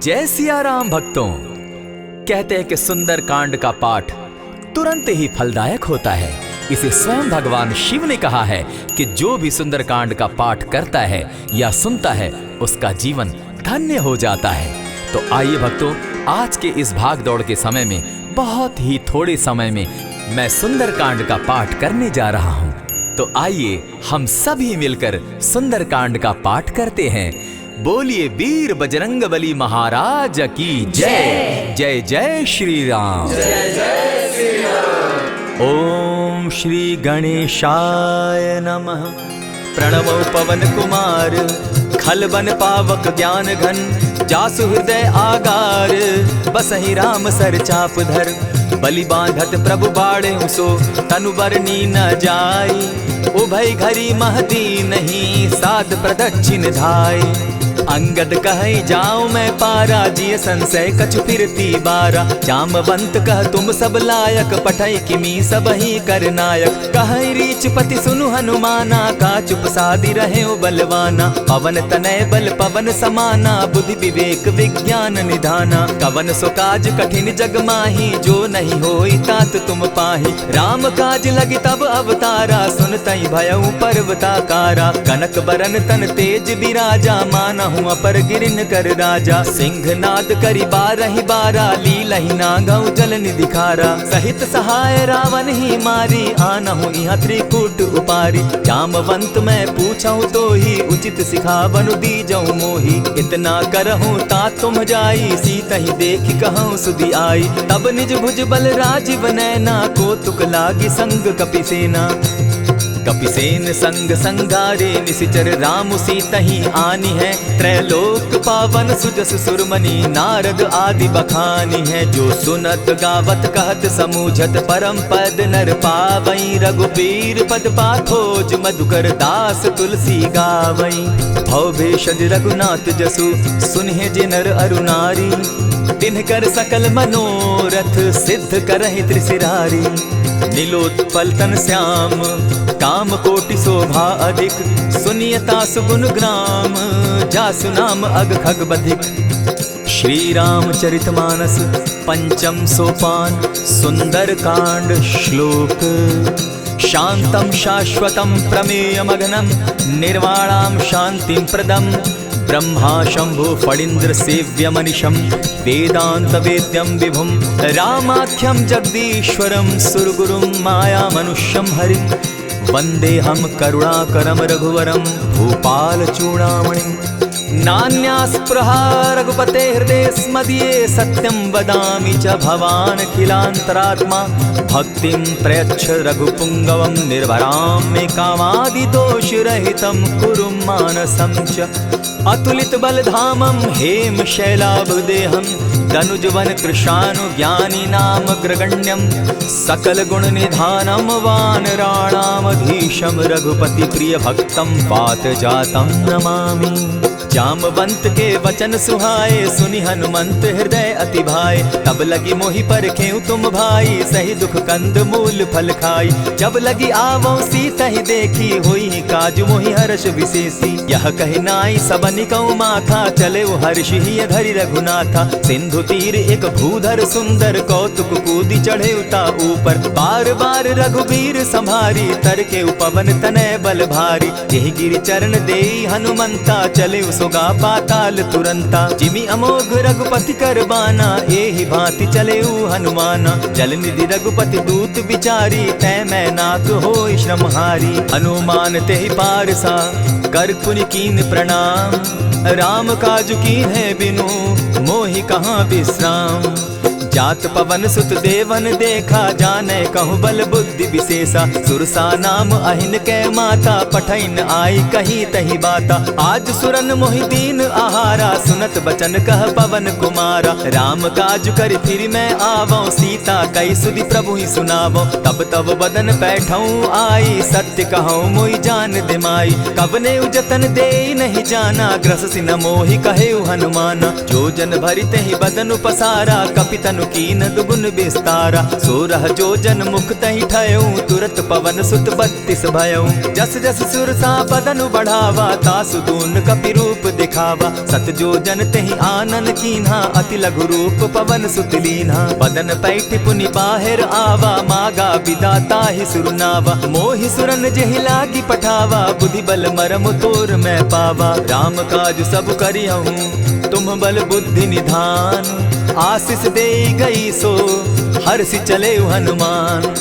जय सिया राम भक्तों। कहते हैं कि सुंदर कांड का पाठ तुरंत ही फलदायक होता है। इसे स्वयं भगवान शिव ने कहा है कि जो भी सुंदर कांड का पाठ करता है या सुनता है उसका जीवन धन्य हो जाता है। तो आइए भक्तों, आज के इस भाग दौड़ के समय में बहुत ही थोड़े समय में मैं सुंदर कांड का पाठ करने जा रहा हूँ। तो आइए हम सभी मिलकर सुंदर कांड का पाठ करते हैं। बोलिए वीर बजरंगबली महाराज की जय। जय जय श्री राम। जय जय श्री राम। ओम श्री गणेशाय नमः। प्रणवो पवन कुमार खलबन पावक ज्ञान घन, जासु हृदय आगार बसहि राम सर चाप धर। बलि बांधत प्रभु बाढ़े सो तनु बरनी न जाई, उभय घरी महदी नहीं साध प्रदक्षिण धाई। अंगद कहे जाऊं मैं पारा, जिय संशय कछु फिरती बारा। जामवंत कह तुम सब लायक, पठय किमी सब ही कर नायक। कहे रीच पति सुनु हनुमाना, का चुप सादी रहे बलवाना। पवन तनय बल पवन समाना, बुद्धि विवेक विज्ञान निधाना। कवन सो काज कठिन जग माही, जो नहीं होई तात तुम पाही। राम काज लगी तब अवतारा, सुनतई भयउ पर्वताकारा। कनक बरन तन तेज बिराजा, माना अपर गिरिन कर राजा। सिंह नाद करी बारहि बारा, लीलहि नागौ जल निधि खारा। सहित सहाय रावण ही मारी, आनहु इहाँ त्रिकूट उपारी। जामवंत मैं पूछऊं तो ही, उचित सिखावनु दीजऊं मोही। इतना करहूं ता तुम जाई, सीतहि देखि कहूं सुधि आई। तब निज भुज बल राजीव नैना, को तुक लागी संग कपिसेना। कपिसेन संग संगारे, निशिचर राम सीतहि आनी है। त्रैलोक पावन सुजस सुरमणि, नारद आदि बखानी है। जो सुनत गावत कहत समूझत, परम पद नर पावई। रघुबीर पद पाखोज, मधुकर दास तुलसी गावई। भव भेषज रघुनाथ जसु, सुनहि जे नर अरु नारी। तिनकर सकल मनोरथ, सिद्ध करहि त्रिशिरारी। नीलोत्पल तन श्याम, काम कोटि शोभा अधिक। सुनियता सुगुन ग्राम, जासु नाम अग खग बधिक। श्री रामचरित मानस पंचम सोपान, सुंदर कांड श्लोक। शांतम शाश्वतम प्रमेयमग्नं, निर्वाणां शांतिं प्रदम्। ब्रह्मा शंभु फणीन्द्र सेव्य मनीषम, वेदांत वेद्यम विभुम। रामाख्यम जगदीश्वरम, सुरगुरुम माया मनुष्यम हरिम। वंदे हम करुणाकरम रघुवरम, भूपाल चूड़ामणिम। नान्यास्पृहा रघुपते हृदय स्मदीये, सत्यं वदामि च भवानखिलान्तरात्मा। भक्तिं प्रयच्छ रघुपुङ्गवं, निर्भरां मे कामादिदोषरहितं कुरु मानसं च। अतुलित बलधामं हेम शैलाभदेहं, दनुजवन कृशानु ज्ञानी नामग्रगण्यं। सकल गुण निधानं वानराणामधीशं, रघुपति प्रिय भक्तं पात जातं नमामि। जामवंत के वचन सुहाए, सुनि हनुमंत हृदय अति भाए। तब लगी मोहि परखेउ तुम भाई, सही दुख कंद मूल फल खाई। जब लगी आवो सीतहि देखी, होई काज मोहि हर्ष विशेषी। यह कहि नाई सबनि कौ माथा, चले हर्षि हिय धरि रघुनाथा। सिंधु तीर एक भूधर सुंदर, कौतुक कूदी चढ़े उता ऊपर। बार बार रघुबीर संभारी, तर के उपवन तनय बल भारी। यही गिरि चरण देई हनुमंता, चले सोगा पाताल तुरंता। जिमि अमोघ रघुपति कर बाना, एहि भांति चले हनुमाना। जल निधि रघुपति दूत विचारी, तै मैं नाथ होई श्रमहारी। हनुमान तेहि पारसा, कर पुनि कीन प्रणाम। राम काज कीन है बिनु, मोहि कहाँ विश्राम। जात पवन सुत देवन देखा, जाने कहूँ बल बुद्धि विशेषा। सुरसा नाम अहिन कै माता, पठैन आई कही तही बाता। आज सुरन मोहि दीन आहारा, सुनत बचन कह पवन कुमारा। राम काज कर फिर मैं आवऊं, सीता कई सुधि प्रभु ही सुनावो। तब तब बदन बैठऊं आई, सत्य कहूँ मोहि जान दिमाई। कबने उजतन दे नहीं जाना, ग्रस सिन मोहि कहे हनुमाना। जो जन भरित ही बदन पसारा, कपितन तनु कीन दुगुन विस्तारा। 16 जोजन मुख तहि ठयऊ, तुरत पवन सुत 32 भयऊ। जस जस सुरसा बदनु बढ़ावा, तासु दून कपि रूप दिखावा। 7 जोजन तेहि आनन कीन्हा, अति लघु रूप पवन सुत लीन्हा। बदन पैठ पुनि बाहिर आवा, मागा बिदा ताहि सुरनावा। मोहि सुरन जेहि लागी पठावा, बुद्धि बल मरम तोर मैं पावा। राम काज सब करियहूँ, तुम बल बुद्धि निधान। आशीष दे गई सो हर्षि चले हनुमान।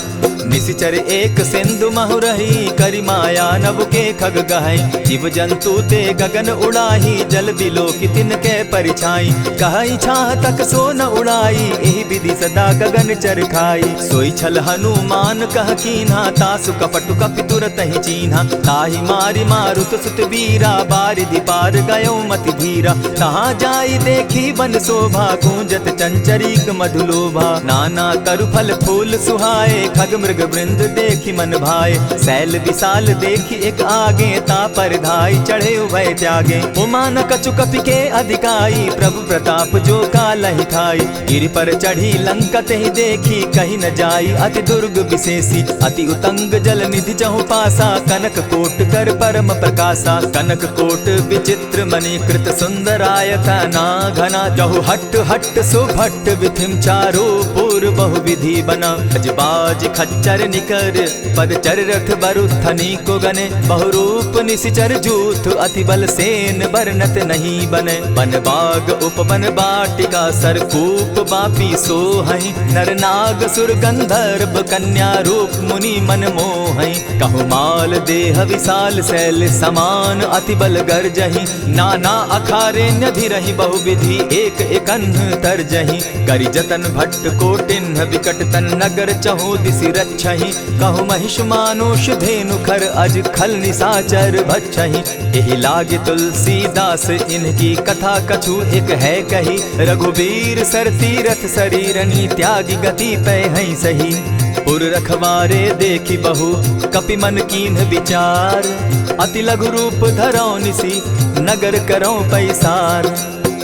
निशिचर एक सिंधु महु रही, करि माया नभ के खग गहई। जीव जंतु ते गगन उड़ाही, जल बिलो की तिनके परिछाई। कहई छाह तक सो न उड़ाई, एहि विधि सदा गगन चर खाई। सोई छल हनुमान कह कीन्हा, तासु कपटु कपि तुरत ही चीन्हा। ताहि मारि मारुत सुत वीरा, बारिधि पार गयो मति धीरा। तहाँ जाई देखी वन शोभा, गूंजत चंचरीक मधुलोभा। नाना तरु फल फूल सुहाए, खग मृग वृंद देखी मन भाए। सैल विशाल देखी एक आगे, ता पर धाई चढ़े उभय त्यागे। उमान कछु कपि के अधिकाई, प्रभु प्रताप जो कालहि खाई। गिरि पर चढ़ी लंका तेहि देखी, कही न जाई अति दुर्ग विशेषी। अति उतंग जल निधि चहु पासा, कनक कोट कर परम प्रकाशा। कनक कोट विचित्र मणि कृत सुंदरायता ना घना। जहु हट हट सुभट विधिम चारो पूर बहु विधि बना। अजबाज खच्चर निकर पद चर रथ बरुथनी को गने। बहुरूप निशिचर जूथ, अति बल सेन बरनत नहीं बने। बन बाग उपवन बाटिका, सरकूप बापी सोहई। नर नाग सुर गंधर्व कन्या रूप, मुनि मन मोहई। कहु माल देह विशाल शैल समान, अति बल गर्जही। नाना अखारे न्यधिरहि बहुविधि, एक एकन्ह तरजही। करि जतन भट्ट कोटिन्ह, विकट तन नगर चहु दिसि रक्षहि। कहु महिष मानुष धेनु खर, अज खल निशाचर भक्षहि। एहि लागे तुलसीदास, इनकी कथा कछु एक है कही। रघुबीर सर तीरथ शरीरनी, त्यागी गति पै हई सही। पुर रखवारे देखी बहु, कपि मन कीन्ह विचार। अति लघु रूप धरौ निसी, नगर करौ पैसार।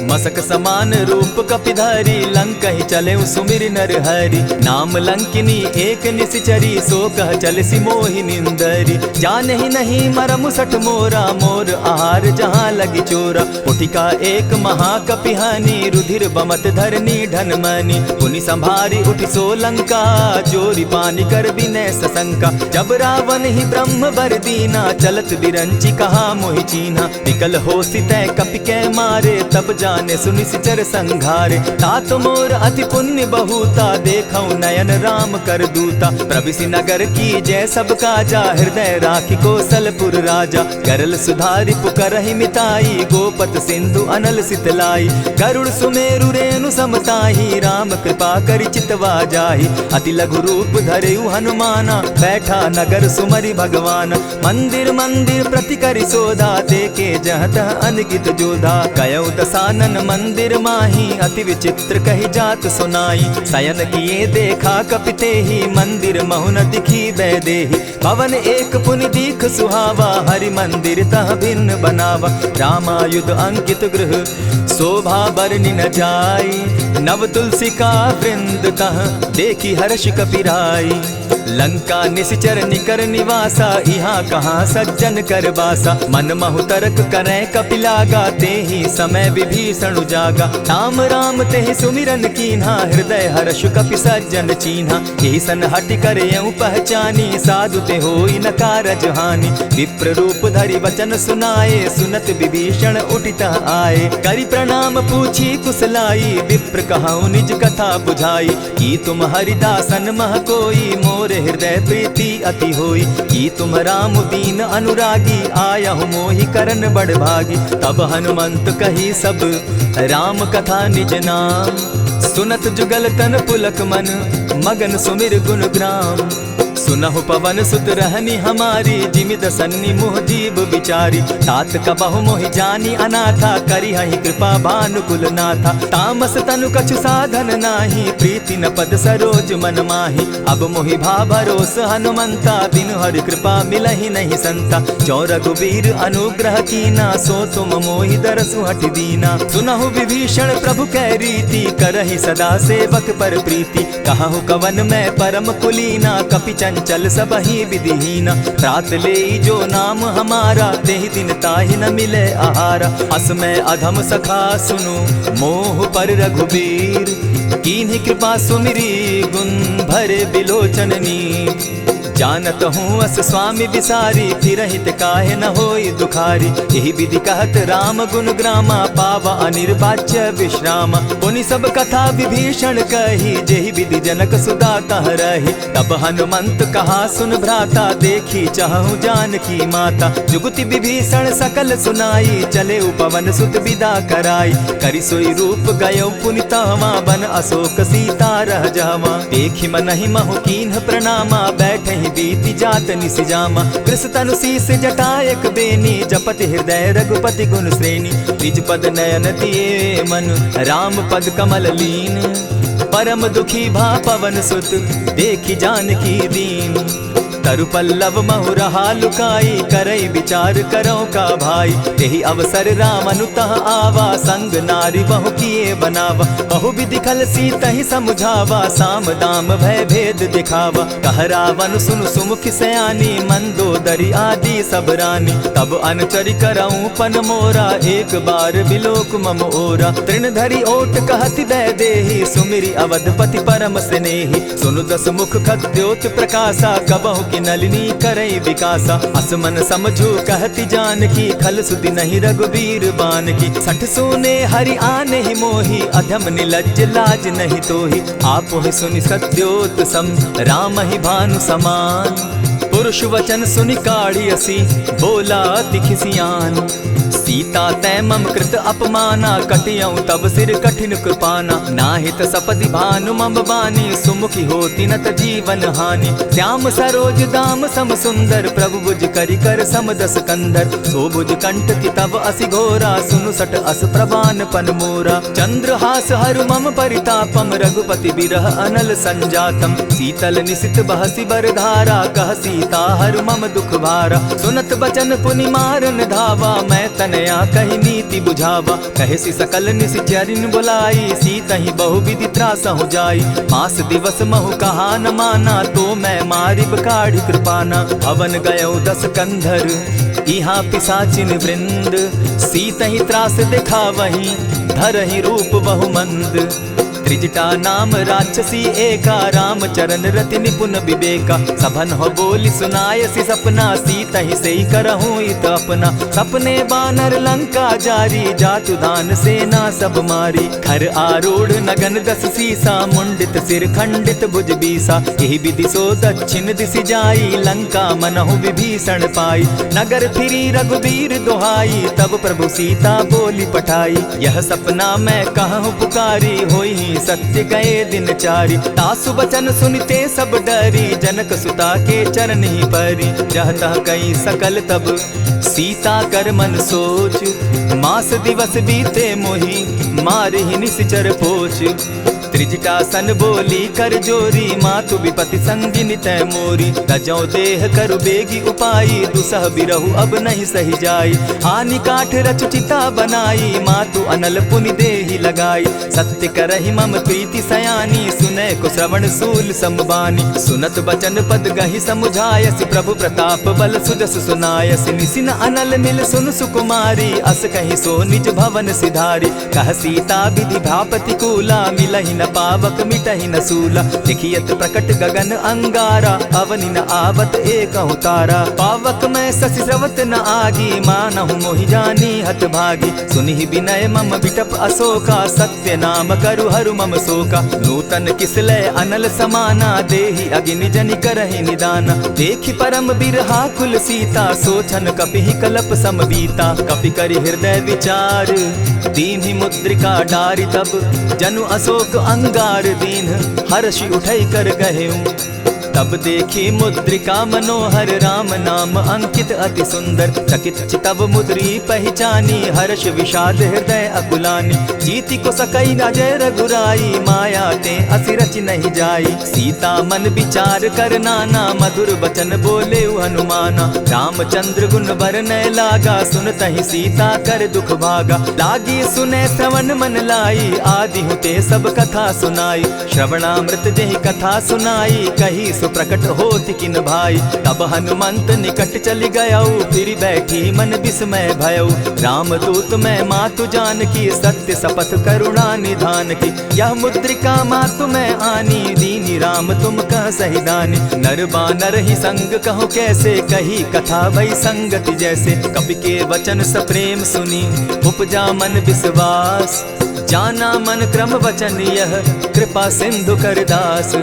मसक समान रूप कपिधारी, लंकहि चले सुमिर नर हरि। नाम लंकिनी एक निशिचरी, सो कह चल सी मोहि निंदरी। जानहि नहीं मरम सठ मोरा, मोर आहार जहाँ लगी चोरा। उठिका एक महाकपिहानी, रुधिर बमत धरनी ढन मनी। पुनि संभारी उठि सो लंका, जोरी पानी कर बिनै सशंका। जब रावण ही ब्रह्म बर दीना, चलत बिरंची कहा मोहि चीन्हा। निकल होसी तै कपि कै मारे, तब जाने सुनिशिचर संघारे। तात मोर अति पुण्य बहुता, देखौ नयन राम कर दूता। प्रविशि नगर की जय सब काजा, हृदय राखी कौशलपुर राजा। करल सुधारि पुकरहि मिताई, गोपत सिंधु अनल सितलाई। गरुड़ सुमेरु रेणु समताही, राम कृपा करि चितवा जाहि। अति लघु रूप धरेउ हनुमाना, बैठा नगर सुमरि भगवान। मंदिर मंदिर प्रति करि सोधा, देखे जहत अनगित जोधा। कयौ दसानन मंदिर माही, अति विचित्र कही जात सुनाई। शयन किए देखा कपिते ही, मंदिर महु न दिखी वैदेही। भवन एक पुनि दीख सुहावा, हरि मंदिर तह भिन्न बनावा। रामायुध अंकित गृह, शोभा बरनि न जाई। नव तुलसी का वृंद तह, देखी हर्ष कपिराई। लंका निशिचर निकर निवासा, यहाँ कहाँ सज्जन कर बासा। मन महु तरक करै कपिलागा, तेहि समय विभीषण जागा। राम राम तेहि सुमिरन कीन्हा, हृदय हर्ष कपि सज्जन चीन्हा। एहि सन हटि कर यूं पहचानी, साधु ते होई न कारज हानि। विप्र रूप धरि वचन सुनाए, सुनत विभीषण उठितः आए। करि प्रणाम पूछी कुशलाई, विप्र कहऊँ निज कथा बुझाई। की तुम हरिदासन मह कोई, मोर हृदय प्रीति अति होई। की तुम राम दीन अनुरागी, आयहु मोहि करन बड़ भागी। तब हनुमंत कही सब राम कथा निज नाम। सुनत जुगल तन पुलक मन, मगन सुमिर गुण ग्राम। सुनहु पवन सुत रहनी हमारी, जिमित सन्नी मुह जीव विचारी। तात कबहु मोहि जानी अनाथा, करी हहि कृपा भानुकुल नाथा। तामस तनु कछु साधन नाही, प्रीति न पद सरोज मन माही। अब मोहि भा भरोस हनुमंता, बिनु हरि कृपा मिलहि नहीं संता। जो रघुबीर अनुग्रह कीना, सो तुम मोहि दरसु हठि दीना। सुनहु विभीषण प्रभु कै रीति, करहि सदा सेवक पर प्रीति। कहु कवन मैं परम कुलीना, कपि चंचल सबहि विधिहीना। त्रात लेई जो नाम हमारा, तेहि दिन ताहि न मिले आहारा। अस मैं अधम सखा सुनु, मोह पर रघुबीर। कीन्ही कृपा सुमिरी, गुण भरे बिलोचन नीर। जानत हूँ अस स्वामी विसारी, फिरहित काहे न होई दुखारी। यही विधि कहत राम गुण ग्रामा, पावा अनिर्वाच्य विश्रामा। पुनि सब कथा विभीषण कही, जेहि विधि जनक सुदा कह रही। तब हनुमंत कहा सुन भ्राता, देखी चाहूँ जानकी माता। जुगति विभीषण सकल सुनाई, चले पवन सुत विदा कराई। करि सोई रूप गयो पुनि तहवा, बन अशोक सीता रह जावा। देखी मनहि महु कीन्ह प्रणामा, बैठहि बीति जात निसिजामा। कृष तनु शीस जटायक बेनी, जपति हृदय रघुपति गुण श्रेणी। निज पद नयन दिए मन, राम पद कमल लीन। परम दुखी भा पवन सुत, देखी जानकी दीन। तरु पल्लव महु रहा लुकाई, करई विचार करो का भाई। यही अवसर राम अनुतः आवा, संग नारी बहु किए बनावा। बहु विधि खल सीतहि समझावा, साम दाम भय भेद दिखावा। कह रावण सुन सुमुखि सयानी, मंदोदरी आदि सब रानी। तब अनुचरि करऊं पन मोरा, एक बार बिलोक मम ओरा। तृण धरि ओट कहति दय देहि, सुमिरि अवधपति परम स्नेही। सुनु दस मुख खद्योत प्रकाशा, कबहु नलिनी करई विकासा। असमन समझो कहती जानकी, खल सुधि नहीं रघुबीर बान की। सठ सोने हरि आने ही मोही, अधम निलज्ज लाज नहीं तोही। आपो ही सुनि सत्योत सम, राम ही भानु समान। पुरुष वचन सुनि काढ़ी असी, बोला अति खिसियान। सीता तै मम कृत अपमाना, कटियऊं तब सिर कठिन कृपाना। नाहित सपदि भानु मम बानी, सुमुखी होती नत जीवन हानि। श्याम सरोज दाम सम सुंदर, प्रभु बुझ करि कर सम दस कंधर। सो बुझ कंठ की तब असि घोरा, सुनु सट अस प्रवान पन मोरा। चंद्रहास हरु मम परितापम, रघुपति बिरह अनल संजातम। शीतल निशित बहसी बरधारा, कह सीता हरु मम दुख भारा। सुनत बचन पुनि मारन धावा, मैं तनया कही नीति बुझावा। कहे सकल निशिचरिन बुलाई, सीतहि बहु विधि त्रास हो जाई। मास दिवस महु कहा न माना, तो मैं मारिब काढ़ी कृपाना। भवन गयो दस कंधर, इहाँ पिशाचिन वृंद। सीतहि त्रास दिखावहि, धरहि रूप बहु मंद। त्रिजटा नाम राक्षसी एका, राम चरण रति निपुण विवेका। सभन हो बोली सुनायसी सपना, सीतहि सेई करहूँ इत अपना। सपने बानर लंका जारी, जातु दान सेना सब मारी। खर आरूढ़ नगन दस सीसा, मुंडित सिर खंडित भुज बीसा। यही विधि सो दक्षिण दिशि जाई, लंका मनहु विभीषण पाई। नगर फिरी रघुबीर दुहाई, तब प्रभु सीता बोली पठाई। यह सपना मैं कहूँ पुकारी, होई सत्य गए दिन चारी। तासु बचन सुनते सब डरी, जनक सुता के चरण ही परी। जहता कई सकल तब सीता कर मन सोच, मास दिवस बीते मोही, मारे ही निश्चर पोच। त्रिजटा सन बोली कर जोरी, मातु विपति संगिनी तै मोरी। तजौ देह करु बेगी उपाई, दुसह बिरहु अब नहीं सही जाई। हानि काठ रच चिता बनाई, मातु अनल पुनि देहि लगाई। सत्य करहि मम प्रीति सयानी, सुनै को श्रवण सूल समबानी। सुनत बचन पद गहि समुझायसि, प्रभु प्रताप बल सुजस सुनायसि। निसिन अनल मिल सुन सुकुमारी, अस कहि सो निज भवन सिधारी। कह सीता विधि भापति कूला, मिलहि न पावक मिटहि न सूला। लिखियत प्रकट गगन अंगारा, अवनि न आवत एकहु तारा। पावक मैं शशि स्रवत न आगी, मानहु मोहि जानी हत भागी। सुनिहि विनय मम बिटप अशोका, सत्य नाम करु हरु मम शोका। नूतन किसलय अनल समाना, देहि अगिनि जनि करहि निदाना। देखि परम बिरहा कुल सीता, सोचन कपिहि कलप सम बीता। कपि करि हृदय विचार, दीन्हि मुद्रिका डारि। तब जनु अशोक अंगार दीन, हर्षि उठै कर गहेऊ। तब देखी मुद्रिका मनोहर राम नाम अंकित अति सुंदर। चकित चितव मुद्री पहचानी हर्ष विषाद हृदय अकुलानी। जीति को सकई न जय रघुराई माया ते असि रचि नहीं जाई। सीता मन विचार कर नाना मधुर बचन बोले हनुमाना। रामचंद्र गुण बरनय लागा सुनतहि सीता कर दुख भागा। लागी सुने श्रवण मन लाई आदि हुते सब कथा सुनाई। श्रवणामृत जेहि कथा सुनाई कही सुप्रकट होति किन भाई। तब हनुमंत निकट चली गयऊ फिर बैठी मन विस्मय भयऊ। रामदूत मैं मातु जान की सत्य शपथ करुणा निधान की। यह मुद्रिका मातु मैं आनी दीनी राम तुम कह सही दानी। नर बानर ही संग कहो कैसे कही कथा भई संगति जैसे। कपि के वचन सप्रेम सुनी उपजा मन विश्वास। जाना मन क्रम वचन यह कृपा सिंधु कर दास।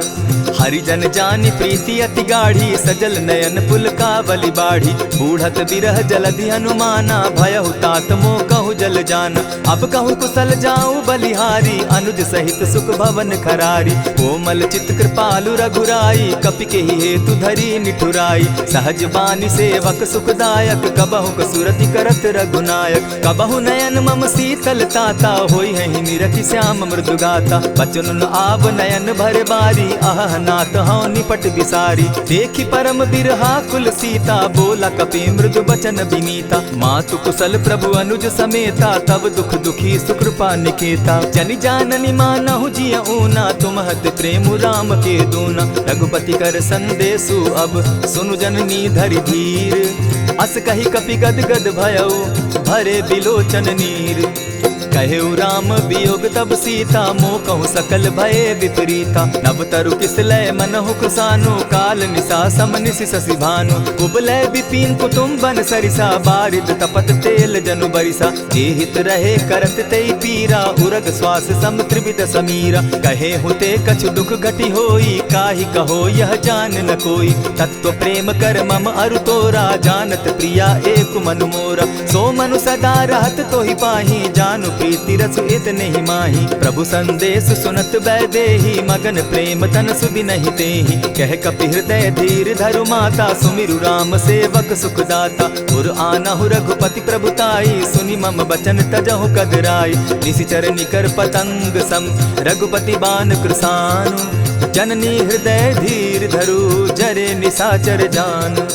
हरिजन जानी प्रीति अति गाढ़ी सजल नयन पुलकावली बाढ़ी। बूढ़त बिरह जलधि हनुमाना भयहु तात मोह कहु जल जाना। अब कहु कुशल जाऊं बलिहारी अनुज सहित सुख भवन खरारी। कोमल चित कृपालु रघुराई कपि के ही हेतु धरी निठुराई। सहज बानी सेवक सुखदायक कबहु कसुरति करत रघुनायक। कबहु नयन मम शीतल ताता होई है निरखि श्याम मृदु गाता। बचन आब नयन भर बारी आह नाथ हूँ निपट बिसारी। देखी परम बिरहा कुल सीता बोला कपि मृदु बचन विनीता। मातु कुशल प्रभु अनुज समेता तब दुख दुखी सुकृपा निकेता। जनि जाननी मानहु जिय ऊना तुम्हत प्रेम राम के दूना। रघुपति कर संदेशु अब सुनु जननी धरि धीर। अस कही कपि गद गद भयऊ भरे बिलोचन नीर। कहेउ राम वियोग तब सीता मोह कहूँ सकल भये विपरीता। नव तरु किसलय मनहु कुसानु काल निशा समनिशि शशि भानु। कुबलय विपिन कुटुम्बन सरिसा बारिद तपत तेल जनु बरिसा। जे हित रहे करत तेई पीरा उरग श्वास सम त्रिविध समीरा। कहे हुते कछु दुख घटी होई काहि कहो यह जान न कोई। तत्व प्रेम कर मम अरु तोरा जानत प्रिया एक मनु मोरा। सो मनु सदा रहत तोहि पाही जानु प्रीति रसु इतने ही माही। प्रभु संदेश सुनत बैदेही मगन प्रेम तन सुधि नहीं तेहि। कह कपि हृदय धीर धरु माता सुमिरु राम सेवक सुखदाता। उर आनहु रघुपति प्रभुताई सुनि मम बचन तजहु कदराई। निशिचर निकर पतंग सम रघुपति बान कृसानु। जननी हृदय धीर धरु जरे निशाचर जान।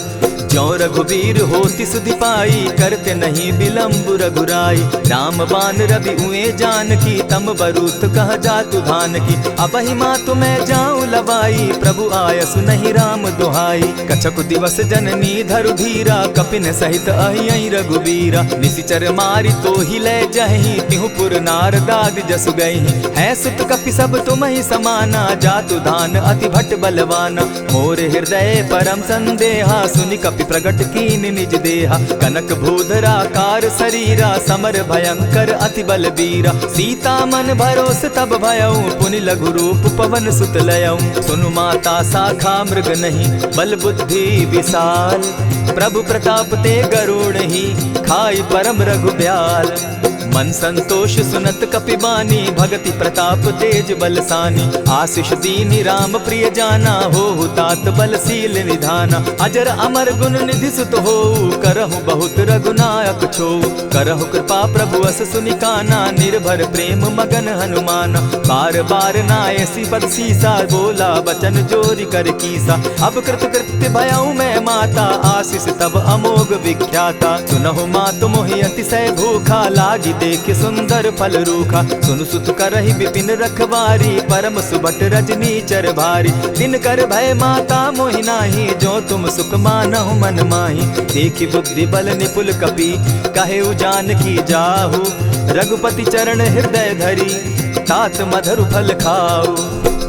ज्यों रघुवीर होति सुधि पाई करते नहीं विलम्ब रघुराई। राम बान रवि उए जान की तम बरूत कह जातु धान की। अबहि मातु मैं जाऊं लवाई प्रभु आयसु नहीं राम दुहाई। कछक दिवस जननी धरु धीरा कपिन सहित अहियहि रघुवीरा। निशिचर मारी तो ही ले जहि तिहु पुर नार दाग जसु गई। है सुत कपि सब तुम ही समाना जातु धान अति भट बलवाना। मोर हृदय परम संदेहा सुनि कपि प्रगट कीन निज देहा। कनक भूधराकार शरीरा समर भयंकर अति बलबीरा। सीता मन भरोस तब भयऊ पुनि लघु रूप पवन सुत लयऊ। सुनु माता शाखा मृग नहीं बल बुद्धि विशाल। प्रभु प्रताप ते गरुड़ ही खाई परम रघु ब्याल। मन संतोष सुनत कपि बानी भगति प्रताप तेज बलसानी। आशीष दीनी राम प्रिय जाना हो तात बलशील निधाना। अजर अमर गुण निधि सुत हो करहु बहुत रघुनायक छो। करहु कृपा प्रभु अस सुनि काना निर्भर प्रेम मगन हनुमाना। बार बार नायसी पद सीसा बोला बचन जोरी कर कीसा। अब कृत कृत्य भयऊ मैं माता आशीष तब अमोघ विख्याता। सुनहु मातु मोहि अतिशय भूखा लागी देख सुंदर फल रूखा। सुन सुत करहि विपिन रखवारी परम सुबट रजनी चर भारी। दिन कर भय माता मोहि नाही जो तुम सुख मानहु मन माही। देखि बुद्धि बल निपुल कपि कहेउ जानकी जाहु। रघुपति चरण हृदय धरी तात मधुर फल खाऊ।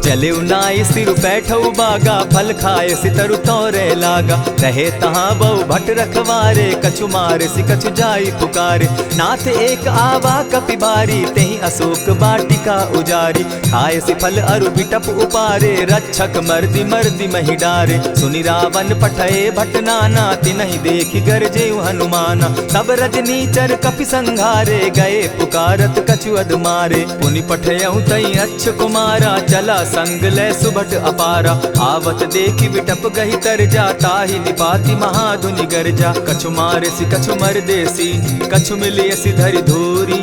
चले नाई सिर बैठऊ बागा फल खाए सितरु तोरे लागा। रहे तहाँ बहु भट रखवारे कछु मारे सि कछु जाई पुकारे। नाथ एक आवा कपि बारी तेहि अशोक बाटिका उजारी। खाए सि फल अरु बिटप उपारे रक्षक मर्दि मर्दि महि डारे। सुनि रावण पठये भट नाना तिनहि देखि गरजेउ हनुमाना। तब रजनीचर कपि संघारे गए पुकारत कछु अध मारे। पुनि पठयउ तई अच्छ कुमारा चला संग ले सुभट अपारा। आवत देखी विटप गही तर जा, ताहि निपाति महाधुनि गर्जा। कछु मारेसी कछु मर देसी, कछु मिलियसी धरि धूरी।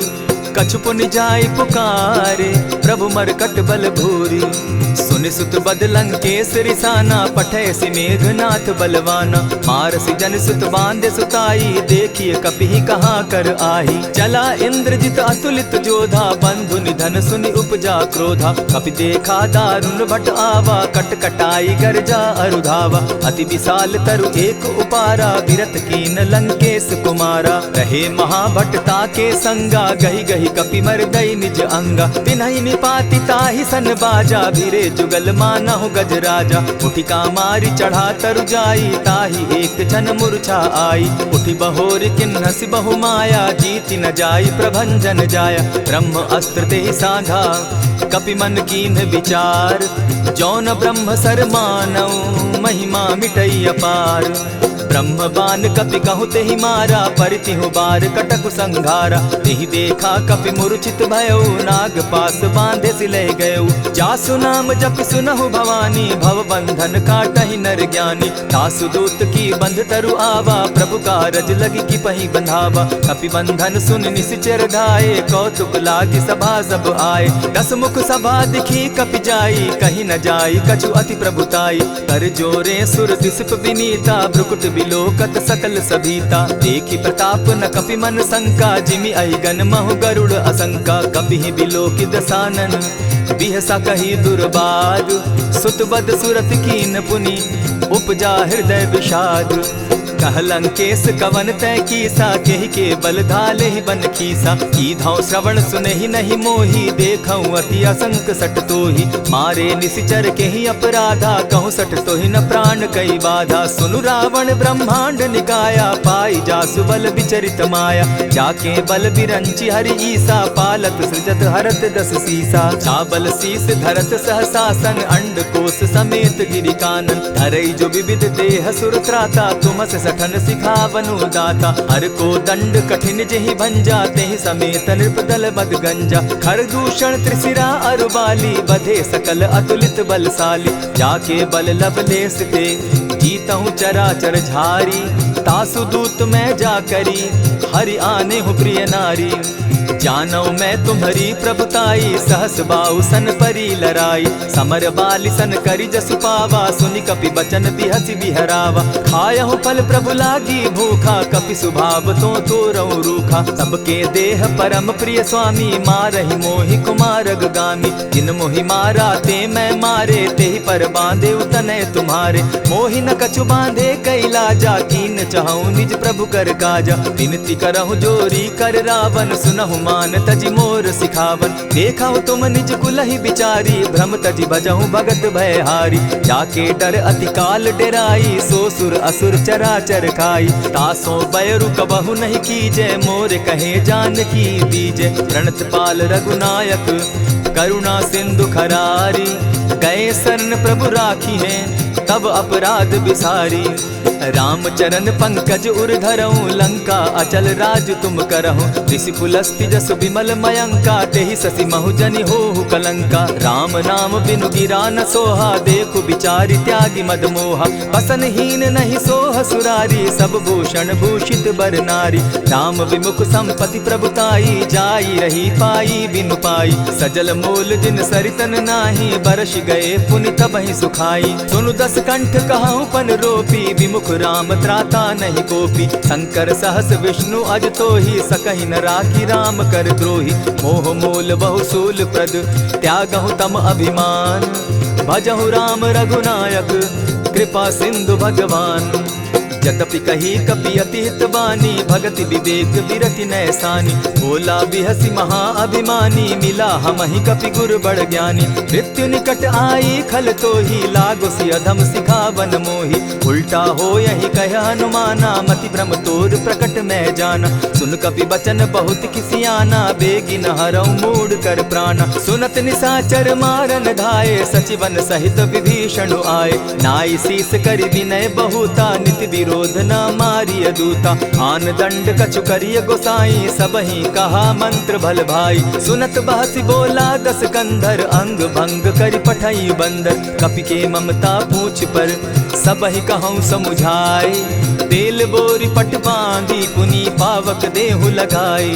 कछु पुनि जाय पुकारे, प्रभु मरकट बल भूरी। सुनि सुत बद लंकेश रिसाना, पठैसी मेघनाथ बलवाना। मारसी जन सुत बांधे सुताई, देखिए कपि कहाँ कर आही। चला इंद्रजित अतुलित जोधा, बंधु निधन सुनि उपजा क्रोधा। कपि देखा दारुण भट आवा, कट कटाई गर्जा अरुधावा। अति विशाल तरु एक उपारा, विरत कीन लंकेश कुमारा। रहे महाभट्टा के संगा, गही गही कपि मर्दई निज अंगा। तिन्हि निपाति ताहि सन बाजा, भीरे जुगल मानहु गजराजा। उठिका मारी चढ़ा तरु जाई, ताहि एक क्षण मूर्छा आई। उठि बहोर किन्हसि बहु माया, जीति न जाई प्रभंजन जाया। ब्रह्म अस्त्र तेहि साधा, कपि मन कीन्ह विचार। जौन ब्रह्म सर मानऊ, महिमा मिटई अपार। ब्रह्म बान कपि कहु तेहि मारा, परितिहु बार कटकु संघारा। तेहि देखा कपि मूर्छित भयउ, नाग पास बांधे सिले गयउ। जासु नाम जपि सुनहु भवानी, भव बंधन काटहि नर ज्ञानी। तासु दूत की बंध तरु आवा, प्रभु कारज लगी कि पहि बंधावा। कपि बंधन सुन निसिचर धाये, कौतुक लागी सभा सब आए। दस मुख सभा दिखी कपि जाई, कहीं न जाई कछु अति प्रभुताई। कर जोरे सुर दिसप विनीता, भ्रुकुट बिलोकत सकल सभीता। देखी प्रताप न कपि मन शंका, जिमि अहिगन महु गरुड़ असंका। कपि बिलोकि दसानन, बिहसा कही दुर्बाद। सुत बद सुरत कीन पुनि, उपजा हृदय विषाद। कह लंकेश कवन तय कीसा, केहि के बल धाले ही बन खीसा। कीधौ श्रवण सुनहि नहीं मोही, देखऊं अति असंक सट तोही। मारे निसिचर केहि अपराधा, कहूँ सट तोहि न प्राण कई बाधा। सुनु रावण ब्रह्मांड निकाया, पाई जासु बल विचरित माया। जाके बल बिरंचि हरि ईसा, पालत सृजत हरत दस सीसा। चाबल शीस धरत सहसासन, अंड कोश समेत गिरि कानन। धरई जो विविध देह सुर त्राता, तुमस सठन सिखावनु दाता। हर को दंड कठिन जेहि भंजा, तेहि समेत नृपदल बद गंजा। खर दूषण त्रिशिरा अरुबाली, बधे सकल अतुलित बलशाली। जाके बल लवलेस ते, जीतहु चराचर झारी। तासु दूत मैं जा करी, हरि आने हूँ प्रिय नारी। जानौ मैं तुम्हारी प्रभुताई, सहस बाहु सन परी लराई। समर बाली सन करि जसु पावा, सुनि कपि बचन बिहसि बिहरावा। खायहु फल प्रभु लागी भूखा, कपि सुभाव तो तोरहु रूखा। सबके देह परम प्रिय स्वामी, मारहि मोहि कुमारग गामी। जिन मोहि मारा ते मैं मारे, तेहि पर बांधे उतने तुम्हारे। मोहि न कछु बांधे कैलाजा, कीन चाहूं निज प्रभु कर काजा। विनती करहु जोरी कर रावण, सुनहु मान तजि मोर सिखावन। देखहु तुम निज कुलहि बिचारी, भ्रम तजि भजहु भगत भयहारी। जाके डर अति काल डेराई, सो सुर असुर चराचर खाई। तासो बैरु कबहु नहीं कीजे, मोर कहे जानकी दीजे। प्रणत पाल रघुनायक, करुणा सिंधु खरारी। गए शरण प्रभु राखी हैं, तब अपराध बिसारी। राम चरण पंकज उर धरऊं, लंका अचल राज तुम करहूं। ऋषि पुलस्ति जसु विमल मयंका, तेहि ससि महु जनि होहु कलंका। राम नाम बिनु गिरा न सोहा, देखु बिचारी त्यागी मद मोहा। बसनहीन नहीं सोह सुरारी, सब भूषण भूषित बर नारी। राम विमुख संपति प्रभुताई, जाई रही पाई बिनु पाई। सजल मोल जिन सरितन नाही, बरस गए पुनि तबहि सुखाई। सुनु दस कंठ कहूँ पन रोपी, विमुख राम त्राता नहीं कोपी। शंकर सहस विष्णु अज तोहि, सकहि न राखी राम कर द्रोही। मोह मूल बहु सूल प्रद, त्यागहु तम अभिमान। भजहु राम रघुनायक, कृपा सिंधु भगवान। जतपि कही कपि अति हितवानी, भगति विवेक विरति नैसानी। बोला बिहसि महा अभिमानी, मिला हमहि कपि गुर बड़ ज्ञानी। मृत्यु निकट आई खल तोहि, लागो सि अधम सिखावन मोहि। उल्टा हो यही कह हनुमाना, मति भ्रम तोर प्रकट मैं जाना। सुन कपि बचन बहुत किसियाना, बेगी न हरऊ मूड कर प्राणा। सुनत निसाचर मारन धाये, सचिवन सहित विभीषण आए। नाई शीस करि विनय बहुता, नित विरोध न मारिय दूता। आन दंड कछु करिय गोसाई, सबहि कहा मंत्र भल भाई। सुनत बहसी बोला दस कंधर, अंग भंग करि पठई बंदर। कपि के ममता पूछ पर, सबहि कहूँ समुझाए। तेल बोरी पट बांधी, पुनि पावक देहु लगाई।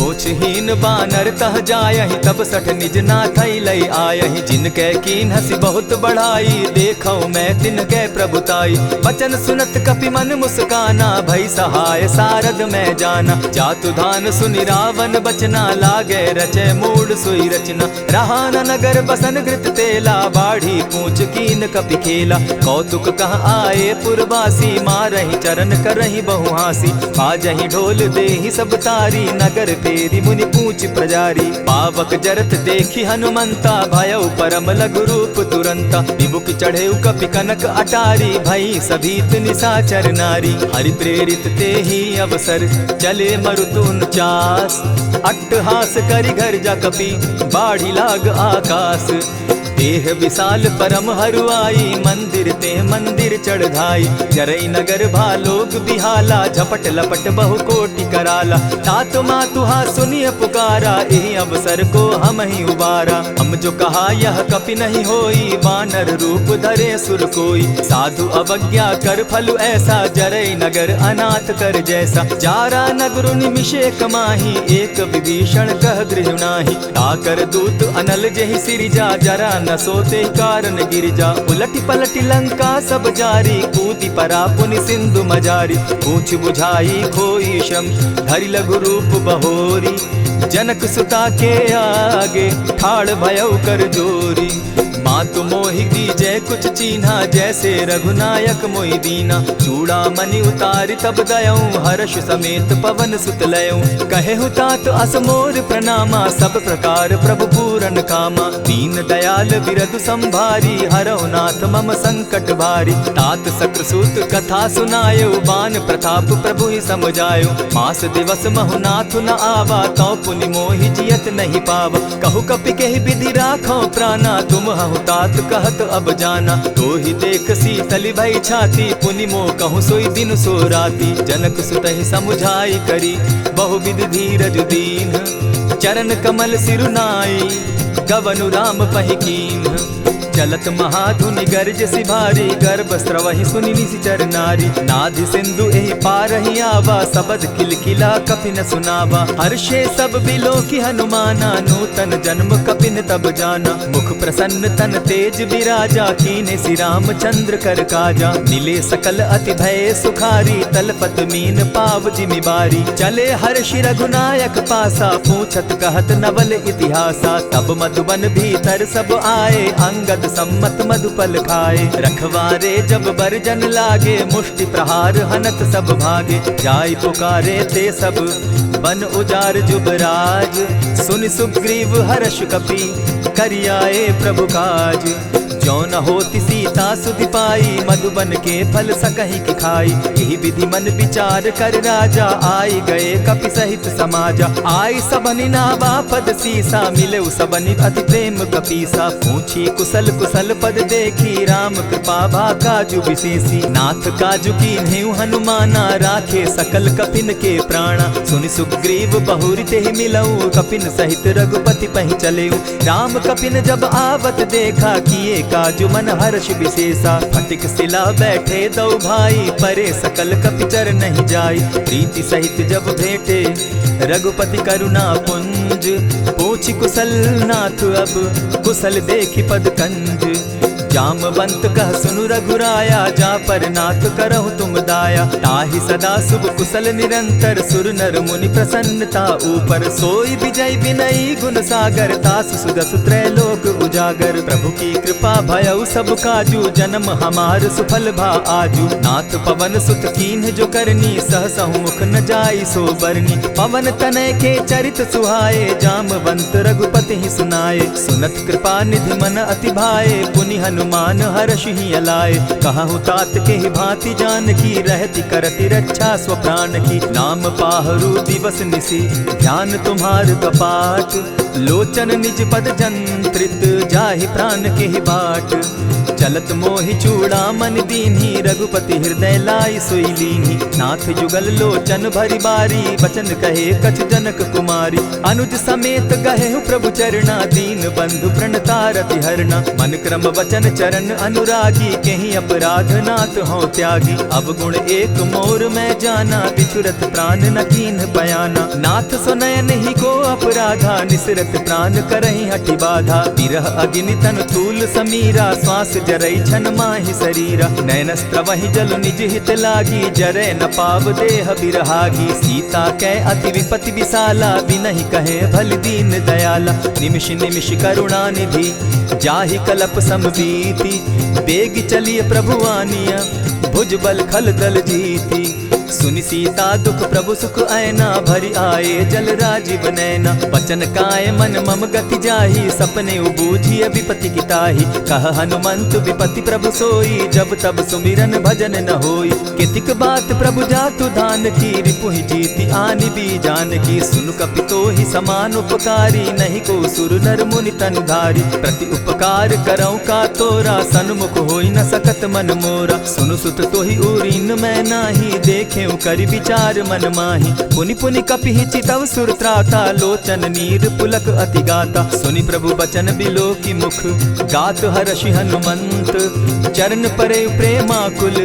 पोछहीन बानर तह जायहि, तब सठ निज नाथई लई आयहि। जिनकै कीन हसी बहुत बढ़ाई, देखौ मैं तिनकै प्रभुताई। बचन सुनत कपि मन मुस्काना, भई सहाय सारद मैं जाना। जातु धान सुनि रावण बचना, लागे रचय मूड सोई रचना। रहा न नगर बसन घृत तेला, बाढ़ी पूछ कीन कपि खेला। कौतुक कह आए पुरवासी, मारहि चरण करहि बहु हासी। बाजहि ढोल देहि सब तारी, नगर तेरी मुनि पूछ प्रजारी। पावक जरत देखी हनुमंता, भयउ परम लघु रूप तुरंता। विमुख चढ़े कपि कनक अटारी, भई सभीत निशाचर नारी। हरि प्रेरित ते ही अवसर, चले मरुतुन चास। अट्टहास करि घर जा कपि, बाढ़ी लाग आकाश। देह विशाल परम हरुआई, मंदिर ते मंदिर चढ़ाई। जरई नगर भालोग बिहाला, झपट लपट बहु कोटि कराला। तात मातुहा सुनिय पुकारा, एहि अवसर को हम ही उबारा। हम जो कहा यह कपि नहीं होई, वानर रूप धरे सुर कोई। साधु अवज्ञा कर फल ऐसा, जरई नगर अनाथ कर जैसा। जारा नगरु निमिषे कमाही, एक विभीषण कह गृह नाही। ताकर दूत अनल जेहि सिरिजा, जरा न सोते कारण गिरजा। उलटी पलटी लंका सब जारी, कूदी परा पुनि सिंधु मजारी। पूछ बुझाई खोई श्रम, धरि लघु रूप बहोरी। जनक सुता के आगे, ठाड़ भयउ कर जोरी। मातु मोहि दीजै कुछ चीन्हा, जैसे रघुनायक मोहि दीना। चूड़ा मणि उतारि तब दयऊं, हर्ष समेत पवन सुत लयऊं। कहेहु तात असमोर प्रणामा, सब प्रकार प्रभु पूरन कामा। दीन दयाल बिरधु संभारी, हरौ नाथ मम संकट भारी। तात सक्रसूत कथा सुनायो, बान प्रताप प्रभु ही समझायो। मास दिवस महु नाथ न आवा, तौ पुनि मोहि जियत नहीं पावा। कहु कपि केहि विधि राखो प्राणा, तुम हहु तात कहत अब जाना। तो ही देख शीतली भई छाती, पुनि मो कहूँ सोई दिन सो राती। जनक सुतहि समुझाई करी, बहुविधि धीरज दीन। चरण कमल सिरुनाई, गवनु राम पहि कीन। चलत महाधुनि गर्ज सिभारी, गर्भ स्रवहि सुनि निशिचर नारी। नाधि सिंधु एहि पारहि आवा, सबद किलकिला कपि न सुनावा। हर्षे सब बिलोकि हनुमाना, नूतन जन्म कपि न तब जाना। मुख प्रसन्न तन तेज विराजा, कीने सि रामचंद्र कर काजा। मिले सकल अति भय सुखारी, तलपत मीन पाव जिमि बारी। चले हर्षि रघुनायक पासा, पूछत कहत नवल इतिहासा। तब मधुबन भीतर सब आए, अंगद सम्मत मधुपल खाए। रखवारे जब बरजन लागे, मुष्टि प्रहार हनत सब भागे। जाय पुकारे ते सब, बन उजार जुबराज। सुनि सुग्रीव हर्ष कपि, करियाए प्रभु काज। जो न होती सीता सुधि पाई, मधुबन के फल सकहि की खाई। यही विधि मन विचार कर राजा, आई गए कपि सहित समाजा। आई सबनि नावा पद सीसा, मिले सबनि अति प्रेम कपीसा। पूछी कुशल कुशल पद देखी, राम कृपा भा काजु विशेषी। नाथ काजु कीन्हेउ हनुमाना, राखे सकल कपिन के प्राणा। सुनि सुग्रीव बहुरि तेहि मिलऊ, कपिन सहित रघुपति पहि चलेऊ। राम कपिन जब आवत देखा, किए काजु मन हर्ष विशेषा। फटिक सिला बैठे दो भाई, परे सकल कपिचर नहीं जाई। प्रीति सहित जब भेटे, रघुपति करुणा पुंज। पूछि कुशल नाथ अब, कुशल देखि पद कंज। जामवंत कह सुनु रघुराया, जा पर नाथ करहु तुम दाया। ताहि सदा शुभ कुशल निरंतर, सुर नर मुनि प्रसन्नता ऊपर। सोई विजय विनयी गुण सागर, तासु सुदसु त्रैलोक उजागर। प्रभु की कृपा भयउ सब काजू, जन्म हमार सुफल भा आजू। नाथ पवन सुत कीन्ह जो करनी, सहसहु मुख न जाई सो बरनी। पवन तनय के चरित सुहाए, जामवंत रघुपति ही सुनाए। सुनत कृपा निधि मन अति भाए, पुनि हनुमान हर्ष ही अलाए। कहु तात के ही भांति जान की, रहती करती रक्षा स्व प्राण की। नाम पाहरु दिवस निसी, ध्यान तुम्हार कपाट। लोचन निज पद जंत्रित, जाहि प्राण के ही बाट। चलत मोहि चूड़ामन दीन्ही, रघुपति हृदय लाई सोई लीन्ही। नाथ जुगल लोचन भरी बारी, बचन कहे कछ जनक कुमारी। अनुज समेत गहे प्रभु चरणा, दीन बंधु प्रणतारति हरना। मन क्रम वचन चरण अनुरागी, कहीं अपराध नाथ हो त्यागी। अब गुण एक मोर में जाना, बिछुरत प्राण न कीन्ह बयाना। नाथ सुनयन ही को अपराधा, निसरत प्राण करहि हठि बाधा। विरह अग्नि तन तूल समीरा, श्वास जरई छन माहि शरीरा। नयन स्त्रवहि जल निज हित लागी, जरै न पाव देह बिरहागी। सीता कै अति विपति विशाला, बिनहि कहे भल दीन दयाला। निमिष निमिष करुणा निधि, जाहि कलप समबीति। बेग चलिए प्रभु आनिया, भुज बल खल दल जीती। सुनि सीता दुख प्रभु सुख ऐना, भरि आए जल राजीव नैना। वचन काय मन मम गति जाहि, सपने बूझिय विपति किताहि। कह हनुमंत विपति प्रभु सोई, जब तब सुमिरन भजन न होई। कितिक बात प्रभु जातु धान की, रिपुहि जीति आनि भी जान की। सुन कपितो ही समान उपकारी, नहीं को सुर नर मुनि तन धारी। प्रति उपकार करौ का तोरा, सन्मुख होई न सकत मन मोरा। सुनु सुत तोहि उरीन मैं नाही, देखे करि विचार मन माही। पुनि पुनि कपिहि चितव सुर त्राता, लोचन नीर पुलक अति गाता। सुनि प्रभु बचन बिलो की मुख, गात हर्षि हनुमंत। चरण परे प्रेमाकुल,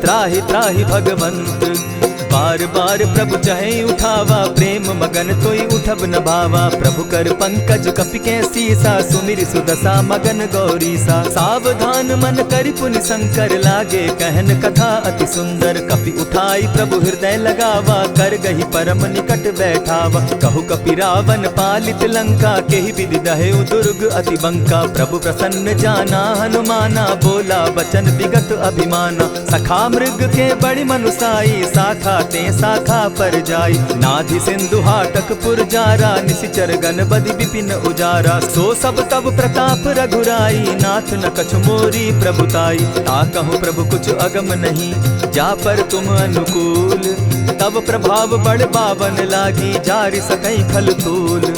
त्राहि त्राहि भगवंत। बार बार प्रभु चहे उठावा, प्रेम मगन तोई उठब न भावा। प्रभु कर पंकज कपि के सीसा, सुमिर सुदशा मगन गौरीसा। सावधान मन करि पुनि शंकर, लागे कहन कथा अति सुंदर। कपि उठाई प्रभु हृदय लगावा, कर गही परम निकट बैठावा। कहु कपि रावण पालित लंका, केहि विधि दहेउ दुर्ग अति बंका। प्रभु प्रसन्न जाना हनुमाना, बोला बचन विगत अभिमाना। सखा मृग के बड़ी मनुसाई, साखा ते शाखा पर जाई। नाधि सिंधु हाटक पुरजारा, निशिचर गण बदि विपिन उजारा। सो सब तब प्रताप रघुराई, नाथ न कछु मोरी प्रभुताई। ताकहु प्रभु कुछ अगम नहीं, जा पर तुम अनुकूल। तब प्रभाव बड़ पावन लागी, जारि सकई खल तूल।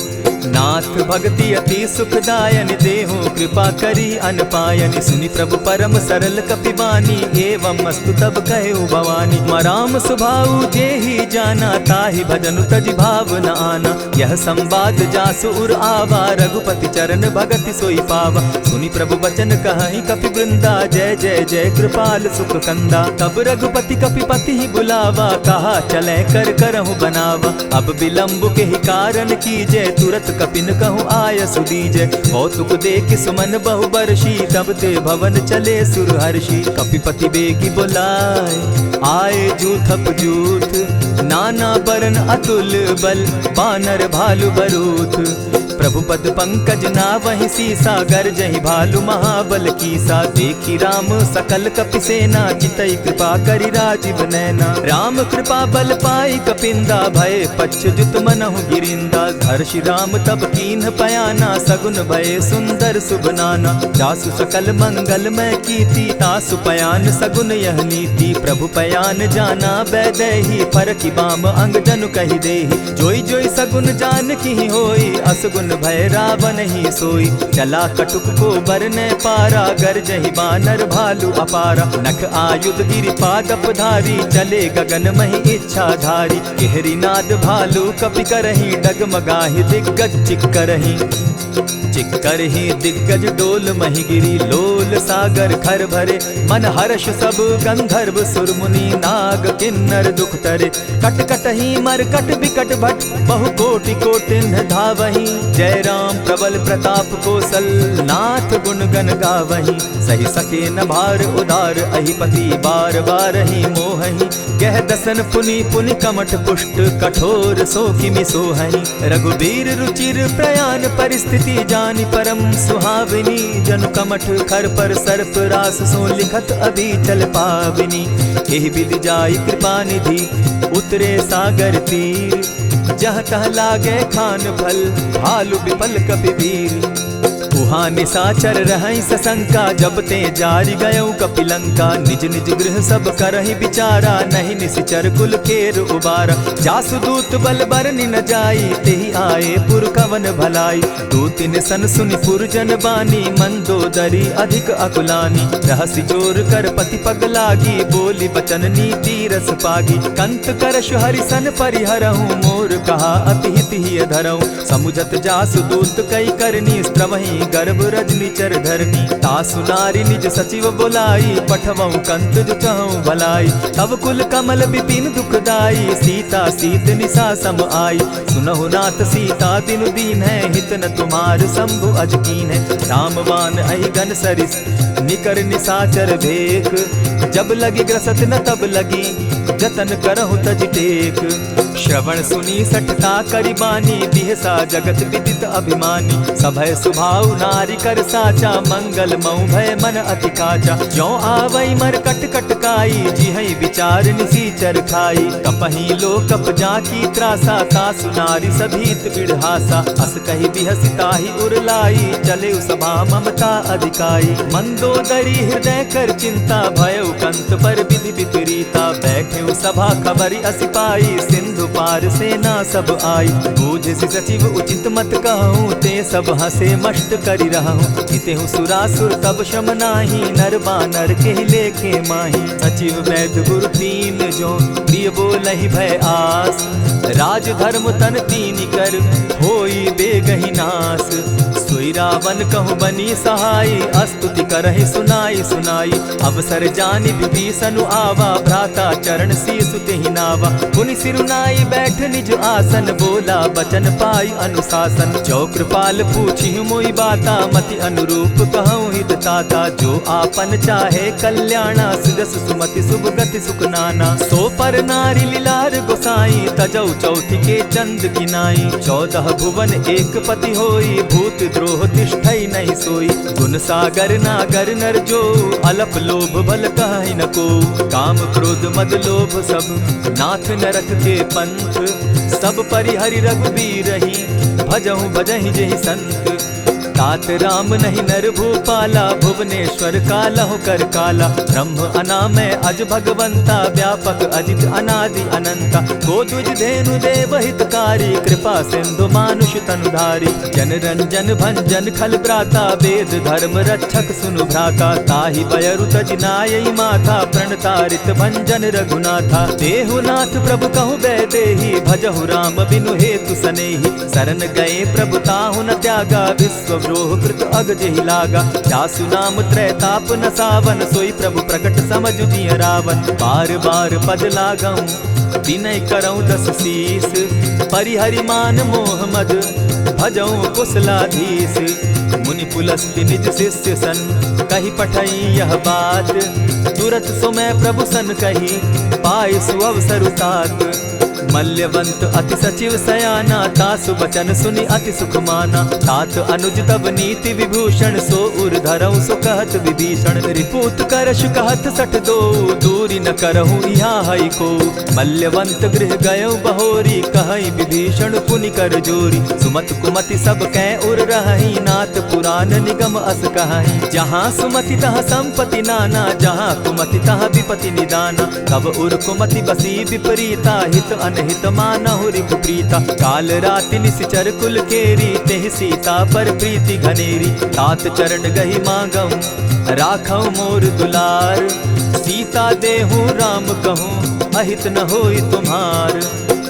नाथ भक्ति अति सुखदायन, देहु कृपा करी अनपायन। सुनि प्रभु परम सरल कपिबानी, एवं मस्तु तब कहेउ भवानी। मराम सुभाऊ जेहि जाना, ताहि भजनु तजि भाव न आना। यह संवाद जासु उर आवा, रघुपति चरण भगति सोई पावा। सुनि प्रभु बचन कहहि कपि वृंदा, जय जय जय कृपाल सुख कंदा। तब रघुपति कपिपति ही बुलावा, कहा चले कर करहु बनावा। अब विलंब के ही कारण कीजय, तुरत कपिन कहूँ आय सुदीजय। कौतुक देख सुमन बहु बरसी, तब ते भवन चले सुर हर्षि। कपिपति बेगी बुलाए, आए जूथप जूथ। नाना बरन अतुल बल, बानर भालु बरूथ। प्रभु पद पंकज नावहि सीसा, गर्जहि भालु महाबल कीसा। देखी राम सकल कपि सेना, चितई कृपा करि राजीव नैना। राम कृपा बल पाई कपिंदा, भय पच्युत मनहु गिरिंदा। हर्षि राम तब कीन्ह पयाना, सगुन भय सुंदर शुभ नाना। जासु सकल मंगल मैं कीति, तासु पयान सगुन यह नीति। प्रभु पयान जाना बैदेही, फरकि बाम अंग जनु कहि देहि। जोई जोई सगुन जान की होई, असगुन भय रावण ही सोई। चला कटुक को बरने पारा, गर्जहि बानर भालु अपारा। नख आयुध गिरि पादप धारी, चले गगन महि इच्छा धारी। केहरी नाद भालु कपि करहि, डगमगाहि दिग्गज चिक्करहि। चिक्करहि दिग्गज डोल महि गिरी, लोल सागर खर भरे। मन हर्ष सब गंधर्व सुर मुनि, नाग किन्नर दुख तरे। कट कटहि मरकट बिकट भट, बहु कोटि कोटिन्ह धावहि। जय राम प्रबल प्रताप कौशल, नाथ गुण गण गावहि। सही सके न भार उदार, अहिपति बार बार ही मोहहि। गह दसन पुनि पुनि कमठ पुष्ट, कठोर सो किमि सोहहि। रघुबीर रुचिर प्रयाण परिस्थिति, जानि परम सुहाविनी। जनु कमठ खर पर सर्प रास, सो लिखत अभी चल पाविनी। एहि विधि जाई कृपा निधि, उतरे सागर तीर। जह तह लागे खान फल, भालु विफल कपि वीर। उहाँ निशाचर रहई सशंका, जब ते जारी गयऊ कपिलंका। निज निज गृह सब करहि विचारा, नहीं निशिचर कुल केर उबारा। जासुदूत बल बरनि न जाई, तेहि आए पुर कवन भलाई। दूतिन सन सुनि पुरजन बानी, मंदोदरी अधिक अकुलानी। रहसि जोर कर पति पग लागी, बोली बचन नीति रस पागी। कंत करश हरिसन परिहरहूँ, मोर कहा अति हित ही धरऊँ। समुझत जासुदूत कई करनी, स्त्रवहि गर्भ रजनी चर धरनी। तासु नारी निज सचिव बोलाई, पठवऊँ कंत जो चहऊँ भलाई। तब कुल कमल विपिन दुखदाई, सीता सीत निशा सम आई। सुनहु नाथ सीता दिनु दीन है, हित न तुम्हार शंभु अजकीन है। रामवान अहिगन सरिस निकर निशाचर भेक, जब लगी ग्रसत न तब लगी, जतन करहु तज टेक। श्रवण सुनी सठता करिबानी, बिहसा जगत विदित अभिमानी। सभय सुभाव नारी कर साचा, मंगल मऊ भय मन अति काचा। ज्यों आवई मर कट कटकाई, जिहई विचार निसीचर खाई। कपही लो कप जाकी त्रासा, तासु नारी सभीत बिढ़ासा। अस कही बिहसिताहि उरलाई, चले सभा ममता अधिकाई। मंदोदरी हृदय कर चिंता, भयउ कंत पर विधि विपरीता। बैठे सभा खबरी असी पाई, सिंधु पार सेना सब आई। बूझसि सचिव उचित मत कहूँ, ते सब हसे मष्ट करि रहूँ। हितेहु सुरासुर तब शम नाही, नर बानर के लेखे माही। सचिव वैद्य गुरु तीन जो, प्रिय बोलहि भय आस। राज धर्म तन तीन कर, होई बेगहि नास। सोई रावण कहु बनी सहाई, अस्तुति करहि सुनाई सुनाई। अवसर जानि विभीषण आवा, भ्राता चरण शीसु तेहि नावा। पुनि सिरुनाई बैठ निज आसन, बोला बचन पाई अनुशासन। जो कृपाल पूछि मोई बाता, मति अनुरूप कहूँ हित ताता। जो आपन चाहे कल्याणा, सिदस सुमति शुभ गति सुख नाना। सो पर नारी लीलार गोसाई, तजौ चौथि के चंद किनाई। 14 भुवन एक पति होई, भूत द्रोह तिष्ठई नहीं सोई। गुण सागर नागर नर जो, अलप लोभ बल कहि न को। काम क्रोध मद लोभ सब, नाथ नरक के पंथ। सब परिहरि रघुबीरहि, भजहु भजहि जेहि संत। तात राम नहीं नर भूपाला, भुवनेश्वर कालहु कर काला। ब्रह्म अनामय अज भगवंता, व्यापक अजित अनादि अनंता। को तुझ धेनु देव हितकारी, कृपा सिंधु मानुष तनुधारी। जन रंजन भंजन खल भ्राता, वेद धर्म रक्षक सुनु भ्राता। ताहि बयरु तज नायई माथा, प्रणतारित भंजन रघुनाथा। देहुनाथ प्रभु कहु बैदेहि, भजहु राम बिनु हेतु सनेहि। शरण गए प्रभु ताहु न त्यागा, विश्व द्रोह कृत अग जेहि लागा। जासु नाम त्रैताप न सावन, सोई प्रभु प्रकट समझ जिय रावण। बार बार पद लागऊं, विनय करऊं 10 शीस। परिहरि मान मोह मद, भजऊं कुशलाधीश। मुनि पुलस्ति निज शिष्य सन, कही पठई यह बात। तुरत सो मैं प्रभु सन कही, पाई सुअवसर तात। मल्यवंत अति सचिव सयाना, तासु बचन सुनि अति सुख माना। तात अनुज तब नीति विभूषण, सो उर धरऊं सो कहत विभीषण। रिपुत करश कहत सठ दो, दूरी न करहूँ यहाँ हई को। मल्यवंत गृह गयऊ बहोरी, कहई विभीषण पुनि कर जोरी। सुमत कुमति सब कै उर रहई, नाथ पुराण निगम अस कहई। जहाँ सुमति तहाँ संपत्ति नाना, जहाँ कुमति तहाँ विपति निदाना। तब उर कुमति बसी विपरीता, हित अनहित मानहु रिपु प्रीता। काल राति निशिचर कुल केरी, तेहि सीता पर प्रीति घनेरी। तात चरण गहि मांगऊं, राखऊं मोर दुलार। सीता देहूँ राम कहूँ, अहित न होई तुम्हार।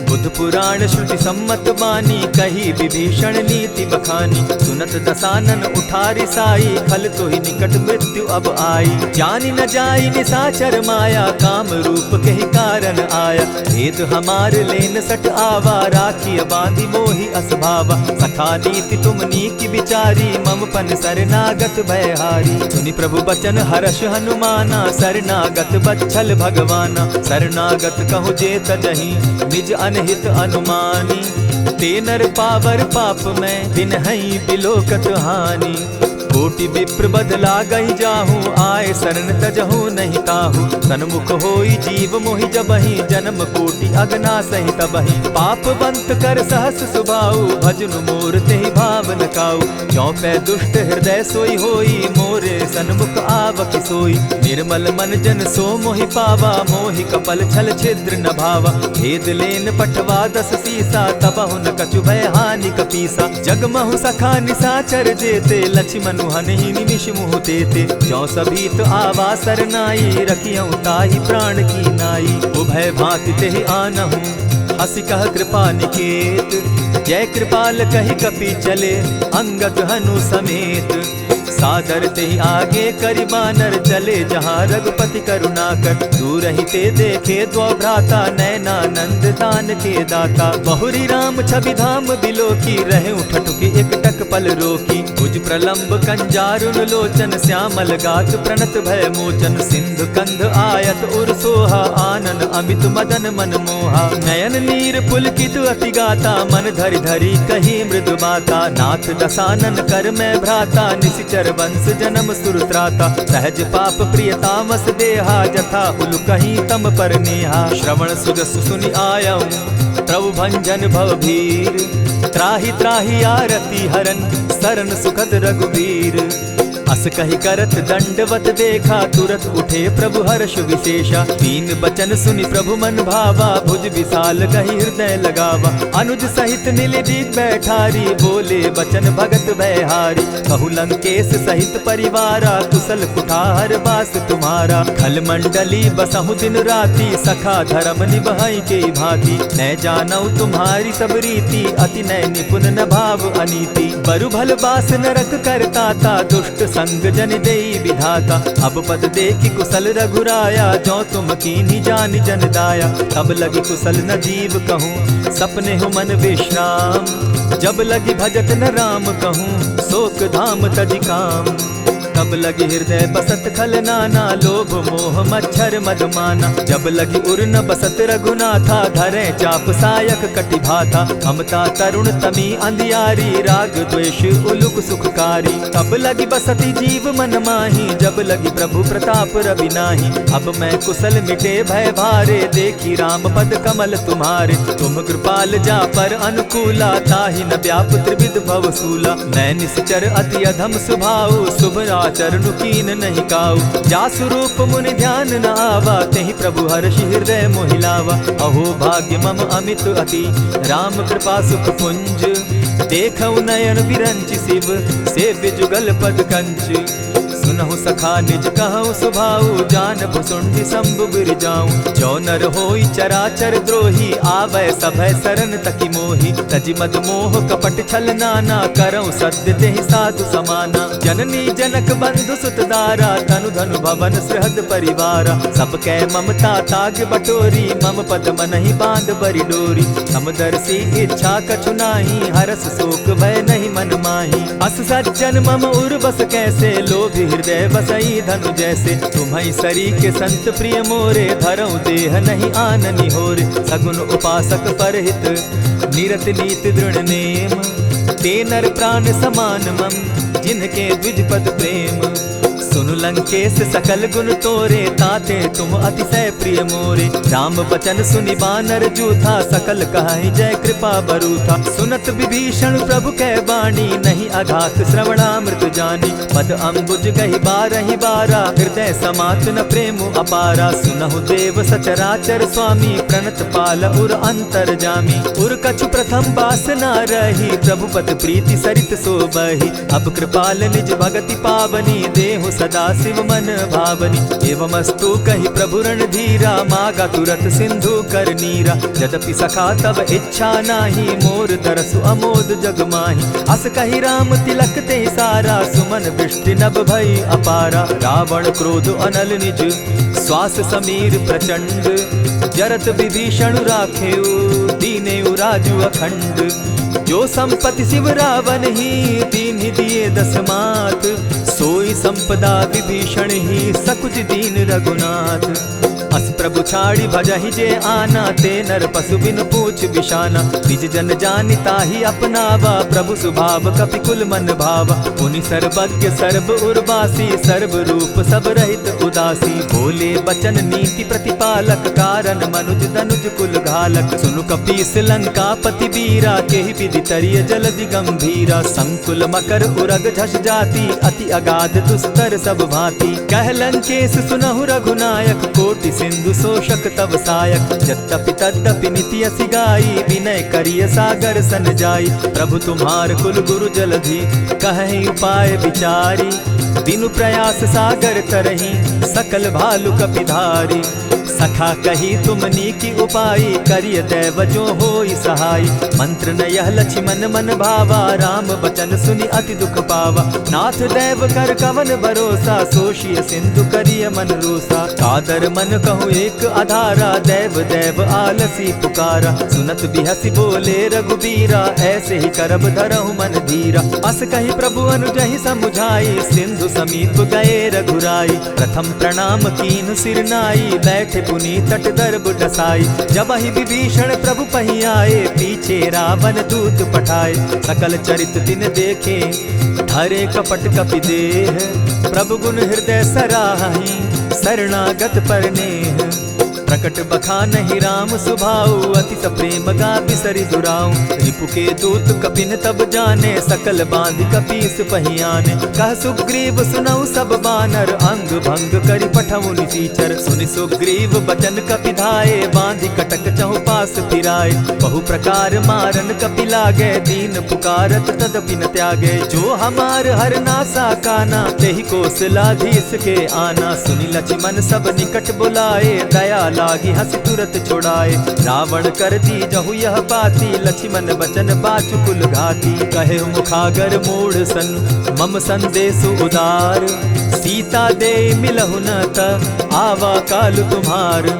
बुध पुराण श्रुति सम्मत बानी, कही विभीषण नीति बखानी। सुनत दसानन उठारी साई, खल तो ही निकट मृत्यु अब आई। जानी न जाई निशाचर माया, काम रूप के ही कारण आया। भेद हमार लेन सट आवा, राखी बांधी मोहि असभावा। सखा नीति तुम नीति विचारी, मम पन शरणागत भयहारी। सुनि प्रभु बचन हर्ष हनुमाना, शरणागत बच्छल भगवाना। शरणागत कहु जे तजहि, निज अनहित अनुमानी। ते नर पावर पाप में, दिन हई बिलोकत हानि। कोटि विप्र बदला गई जाहू, आए शरण तजहू नहीं ताहू। सन्मुख होई जीव मोहि जबहि, जन्म कोटि अगना सही तबहि। पापवंत कर सहस सुभाऊ, भजनु मोर तेहि भाव न काऊ। चौपै दुष्ट हृदय सोई होई, मोरे सन्मुख आवक सोई। निर्मल मन जन सो मोहि पावा, मोहि कपल छल छिद्र न भावा। भेद लेन पठवा दस सीसा, तबहु न कछु भय हानि कपीसा। जगमहु सखा निसाचर जेते, लक्ष्मण हनहि निमिष मुह तेते। जो सभीत आवा सरनाई, रखियऊ ताहि प्राण की नाई। उभय भांति तेहि आनहु, हसि कह कृपा निकेत। जय कृपाल कहि कपि चले, अंगद हनु समेत। सादर तेहि आगे करि बानर, चले जहाँ रघुपति करुणाकर। दूर ही ते देखे द्वौ भ्राता, नयनानंद दान के दाता। बहुरी राम छवि धाम बिलोकी, रहे उठटुकी एक टक पल रोकी। भुज प्रलंब कंजारुन लोचन, श्यामल गात प्रणत भय मोचन। सिंधु कंध आयत उर सोहा, आनन अमित मदन मन मोहा। नयन नीर पुलकित अति गाता, मन धरि धरि कही मृदु बाता। नाथ दसानन कर मैं भ्राता, निशिचर वंश जन्म सुरत्राता। सहज पाप प्रियतामस देहा, जथा उलु कहीं तम पर नेहा। श्रवण सुजस सुनि आयऊ, प्रभु भंजन भव भीर। त्राहि त्राहि आरती हरन, सरन सुखद रघुवीर। अस कहि करत दंडवत देखा, तुरत उठे प्रभु हर्ष विशेषा। तीन बचन सुनि प्रभु मन भावा, भुज विशाल कहि हृदय लगावा। अनुज सहित नीलदीप बैठारी, बोले बचन भगत भयहारी। कहु लंकेश सहित परिवारा, कुशल कुठार बास तुम्हारा। खल मंडली बसहु दिन राति, सखा धर्म निभाई के भांति। न जानऊ तुम्हारी सब रीति, अति नय निपुण न भाव अनीति। बरु भल बास नरक करताता, दुष्ट संग जन देई विधाता। अब पद देखि कुशल रघुराया, जो तुम कीन्ही जानि जन दाया। तब लगी कुशल न जीव कहूँ, सपने हो मन विश्राम। जब लगी भजत न राम कहूँ, शोक धाम तजि काम। तब लगी हृदय बसत खल नाना, लोभ मोह मच्छर मधुमाना। जब लगी उर न बसत रघुनाथा, धरे चाप सायक कटि भाथा। ममता तरुण तमी अंधियारी, राग द्वेष उलुक सुखकारी। तब लगी बसती जीव मन माही, जब लगी प्रभु प्रताप रवि नाही। अब मैं कुशल मिटे भय भारे, देखी राम पद कमल तुम्हारे। तुम कृपाल जा पर अनुकूला, ताहि न व्याप त्रिविध भव सूला। मैं निश्चर अति अधम स्वभाव, शुभ चरणु कीन नहीं काऊ। जासु रूप मुनि ध्यान न आवा, तेहि प्रभु हर्षि हृदय मोहिलावा। अहो भाग्य मम अमित अति, राम कृपा सुख पुंज। देखऊ नयन विरंचि शिव, सेव्य जुगल पद कंच। सुनहु सखा निज कहु सुभाऊ, जान भुसुंडि शंभु गिर जाऊं। जो नर होई चराचर द्रोही, आवे सभय सरन तकी मोही। तजि मद मोह कपट छल नाना, करऊं सत्य तेहि साधु समाना। जननी जनक बंधु सुत दारा, तनु धनु भवन सृहद परिवारा। सब कै ममता ताग बटोरी, मम पद मनहि बांध बरि डोरी। समदर्शी इच्छा कछु नाही, हरस शोक भय नहीं मन माही। अस सज्जन मम उर बस कैसे, लोभी हृदय बसई धनु जैसे। तुम्हि सरी के संत प्रिय मोरे, धरऊं देह नहीं आननि होरे। सगुन उपासक परहित, निरत नीति दृढ़ नेम। ते नर प्राण समान मम, जिनके द्विज पद प्रेम। सुनु लंकेश सकल गुण तोरे, ताते तुम अतिशय प्रिय मोरे। राम बचन सुनि बानर जूथा, सकल कहाहि जय कृपा बरूथा। सुनत विभीषण प्रभु कै बाणी, नहीं अघात श्रवणामृत जानी। पद अम्बुज गहि बारहि बारा, हृदय समात न प्रेम अपारा। सुनहु देव सचराचर स्वामी, प्रणत पाल उर अंतर जामी। उर कछु प्रथम बास न रही, प्रभु पद प्रीति सरित सोबहि। अब कृपाल निज भगति पावनी, देहु सदा शिव मन भावनी। एवमस्तु कहि प्रभु रणधीरा, मागा तुरत सिंधु कर नीरा। यद्यपि सखा तब इच्छा नाही, मोर दरसु अमोद जग माही। अस कहि राम तिलक ते सारा, सुमन वृष्टि नभ भई अपारा। रावण क्रोध अनल निज, श्वास समीर प्रचंड। जरत विभीषण राखेउ, दीनेउ राजु अखंड। जो संपत्ति शिव रावण ही, दीन्हि दिए दस मात। सोई संपदा विभीषण ही, सकुच दीन रघुनाथ। अस प्रभु छाड़ी भजहि जे आना, ते नर पशु बिन पूज पूछ बिशाना। निज जन जानिता ही अपनावा, प्रभु स्वभाव कपि कुल मन भावा। मुनि सर्वज्ञ सर्व उर्वासी, सर्व रूप सब रहित उदासी। बोले बचन नीति प्रतिपालक, कारण मनुज दनुज कुल घालक। सुनु कपीस लंकापति वीरा, केहि विधि तरिय जलधि गंभीरा। संकुल मकर उरग झष जाति, अति अगाध दुस्तर सब भांति। कह लंकेश सुनहु रघुनायक, कोटि सिंधु शोषक तव सायक। यद्यपि तद्यपि निति असि गाई, विनय करिय सागर सन जाई। प्रभु तुम्हार कुल गुरु जलधि, कहि उपाय विचारी। बिनु प्रयास सागर तरही, सकल भालु कपिधारी। सखा कही तुमनी की उपाई, करिय दैव जो होई सहाय। मंत्र न यह लक्ष्मण मन भावा, राम बचन सुनि अति दुख पावा। नाथ दैव कर कवन भरोसा, सोषिय सिंधु करिय मन रोसा। कादर मन कहूँ एक आधारा, दैव दैव आलसी पुकारा। सुनत बिहसी बोले रघुबीरा, ऐसे ही करब धरहु मन धीरा। अस कही प्रभु अनुजहि समुझाई, सिंधु समीप गए रघुराई। प्रथम प्रणाम कीन सिर नाई, बैठे पुनि तट दर्ब डसाई। जब ही विभीषण प्रभु पही आए, पीछे रावण दूत पठाए। सकल चरित दिन देखे, धरे कपट कपि देह। प्रभु गुण हृदय सराहि, शरणागत परनेह। प्रकट बखानहि राम सुभाऊ, अति सप्रेम गा बिसरि दुराऊ। रिपु के दूत कपिन तब जाने, सकल बांधि कपीस पहियाने। कह सुग्रीव सुनऊ सब बानर, अंग भंग करि पठऊ निसीचर। सुनि सुग्रीव बचन कपि धाये, बांधि कटक चहु पास फिराए। बहु प्रकार मारन कपि लागे, दीन पुकारत तदपि न त्यागे। जो हमार हर नासा काना, तेहि कौशलाधीश के आना। सुनि लक्ष्मण सब निकट बुलाए, दया लागी हंसी तुरत छुड़ाए। रावण कर दी जहु यह पाती, लक्ष्मण बचन बाचु कुल घाती। कहे मुखागर मूढ़ सन, मम संदेश उदार। सीता दे मिलहु न त, आवा काल तुम्हार।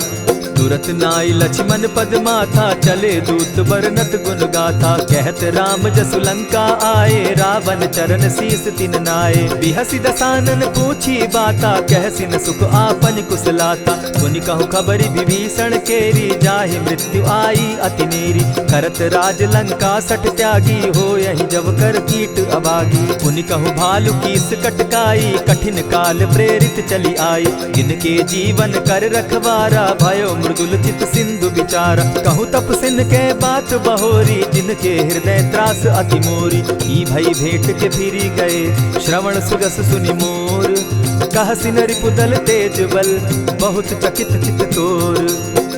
तुरत नाई लक्ष्मण पद माथा, चले दूत बरनत गुण गाथा। कहत राम जसु लंका आए, रावण चरण शीस तिन नाए। बिहसी दसानन पूछी बाता, कहसिन सुख आपन कुशलाता। सुनि कहु खबरि विभीषण केरी, जाहि मृत्यु आई अति नेरी। करत राज लंका सठ त्यागी, हो यही जब कर कीट अभागी। पुनि कहु भालु कीस कटकाई, कठिन काल प्रेरित चली आई। जिनके जीवन कर रखवारा, भयो मृदुल चित सिंधु विचारा। कहूँ तपसिन के बात बहोरी, जिनके हृदय त्रास अति मोरी। ई भई भेंट के फिरी गए, श्रवण सुरस सुनि मोर। कहसिन रिपुदल तेज बल, बहुत चकित चित तोर।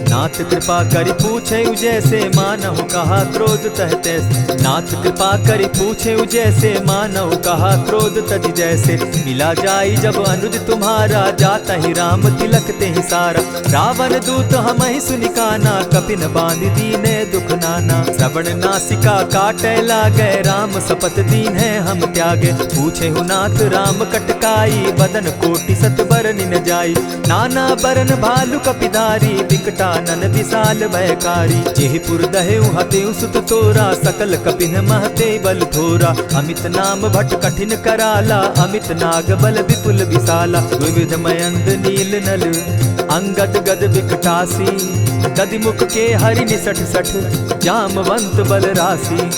नाथ कृपा करि पूछे जैसे, मानहु कहा क्रोध तह तैसे। नाथ कृपा करि पूछे जैसे, मानहु कहा क्रोध तज जैसे। मिला जाई जब अनुज तुम्हारा, जाता ही राम तिलक ते ही सारा। रावण दूत हम ही सुनि काना, कपिन बांधि दीने दुख नाना। श्रवण नासिका काटे लागे, राम शपथ दीन है हम त्यागे। पूछे हु नाथ राम कटकाई, बदन कोटि सत बरनि न जाई। नाना बरन भालु कपिधारी, विकटा नन विशाल भयकारी। जेहिपुर दहेउ हतेउ सुत तोरा, सकल कपिन महते बल थोरा। अमित नाम भट कठिन कराला, अमित नाग बल विपुल विशाला। विविध मयंद नील नल, अंगद गद विकटासी। गदि मुख के हरि निसठ सठ, जामवंत बल राशि।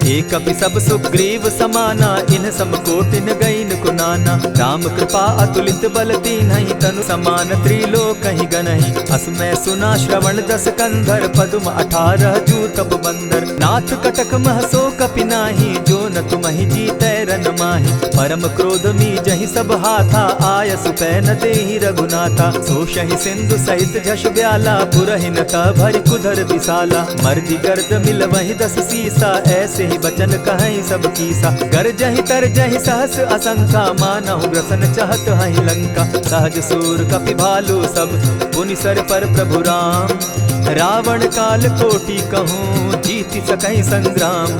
एक कपि सब सुग्रीव समाना, इन सम कोटिन गईन कुनाना। राम कृपा अतुलित बल दीन्हि, तनु समान त्रिलोक ही गनहि। अस मैं सुना श्रवण दस कंधर, पदुम 18 जूतब बंदर। नाथ कटक महसो कपि नाही, जो न तुमहि जीतै रन माहि। परम क्रोध मी जहि सब हाथा, आय सुपै न देहि रघुनाथा। सोषहि सिंधु सहित झष ब्याला, पुरहि न त भरि कुधर विशाला। मर्दि गर्द मिल वहि 10 सीसा, ऐसे ही बचन कहीं सब कीसा। गरजहि तरजहि सहस असंख्या, मानहु ग्रसन चहत हहि लंका। सहज सूर कपि भालु सब, पुनि सर पर प्रभु राम। रावण काल कोटि कहूँ, जीति सकहि संग्राम।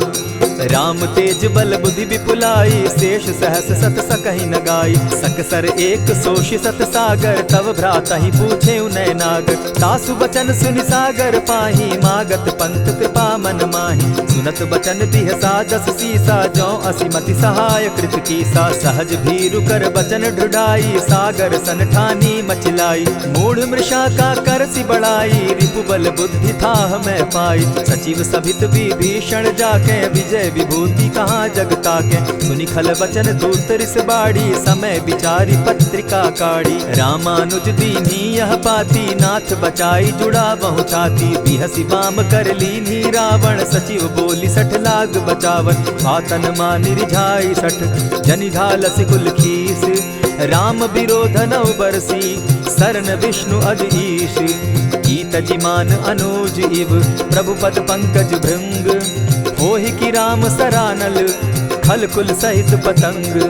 राम तेज बल बुद्धि विपुलाई, शेष सहस सत सकहि न गाई। सकसर एक सोषि सत सागर, तव भ्राता ही पूछे उनय नागर। तासु बचन सुनि सागर पाही, मागत पंत कृपा मन माही। सुनत बचन दिह सादस सीसा, जौ असिमति सहाय कृत कीसा। सहज भीरु कर बचन ढुढ़ाई, सागर सन ठानी मचिलाई। मूढ़ मृषा का करसि बढ़ाई, रिपु बल बुद्धि थाह मैं पाई। सचिव सभित विभीषण जाके, विजय विभूति कहाँ जग ताके। सुनि खल बचन दूत रिस बाड़ी, समय विचारी पत्रिका काढ़ी। रामानुज दीन्ही यह पाती, नाथ बचाई जुड़ा बहु छाती। बिहसि बाम कर लीन्ही रावण, सचिव बोली सठ लाग बचावन। आतन मानि रिझाई सठ, जनि घालसि कुल खीस। राम विरोध नौ बरसी, सरन विष्णु अज ईश। कीत जिमान अनुज इव, प्रभु पद पंकज भृंग। होहि की राम सरानल, खल कुल सहित पतंग।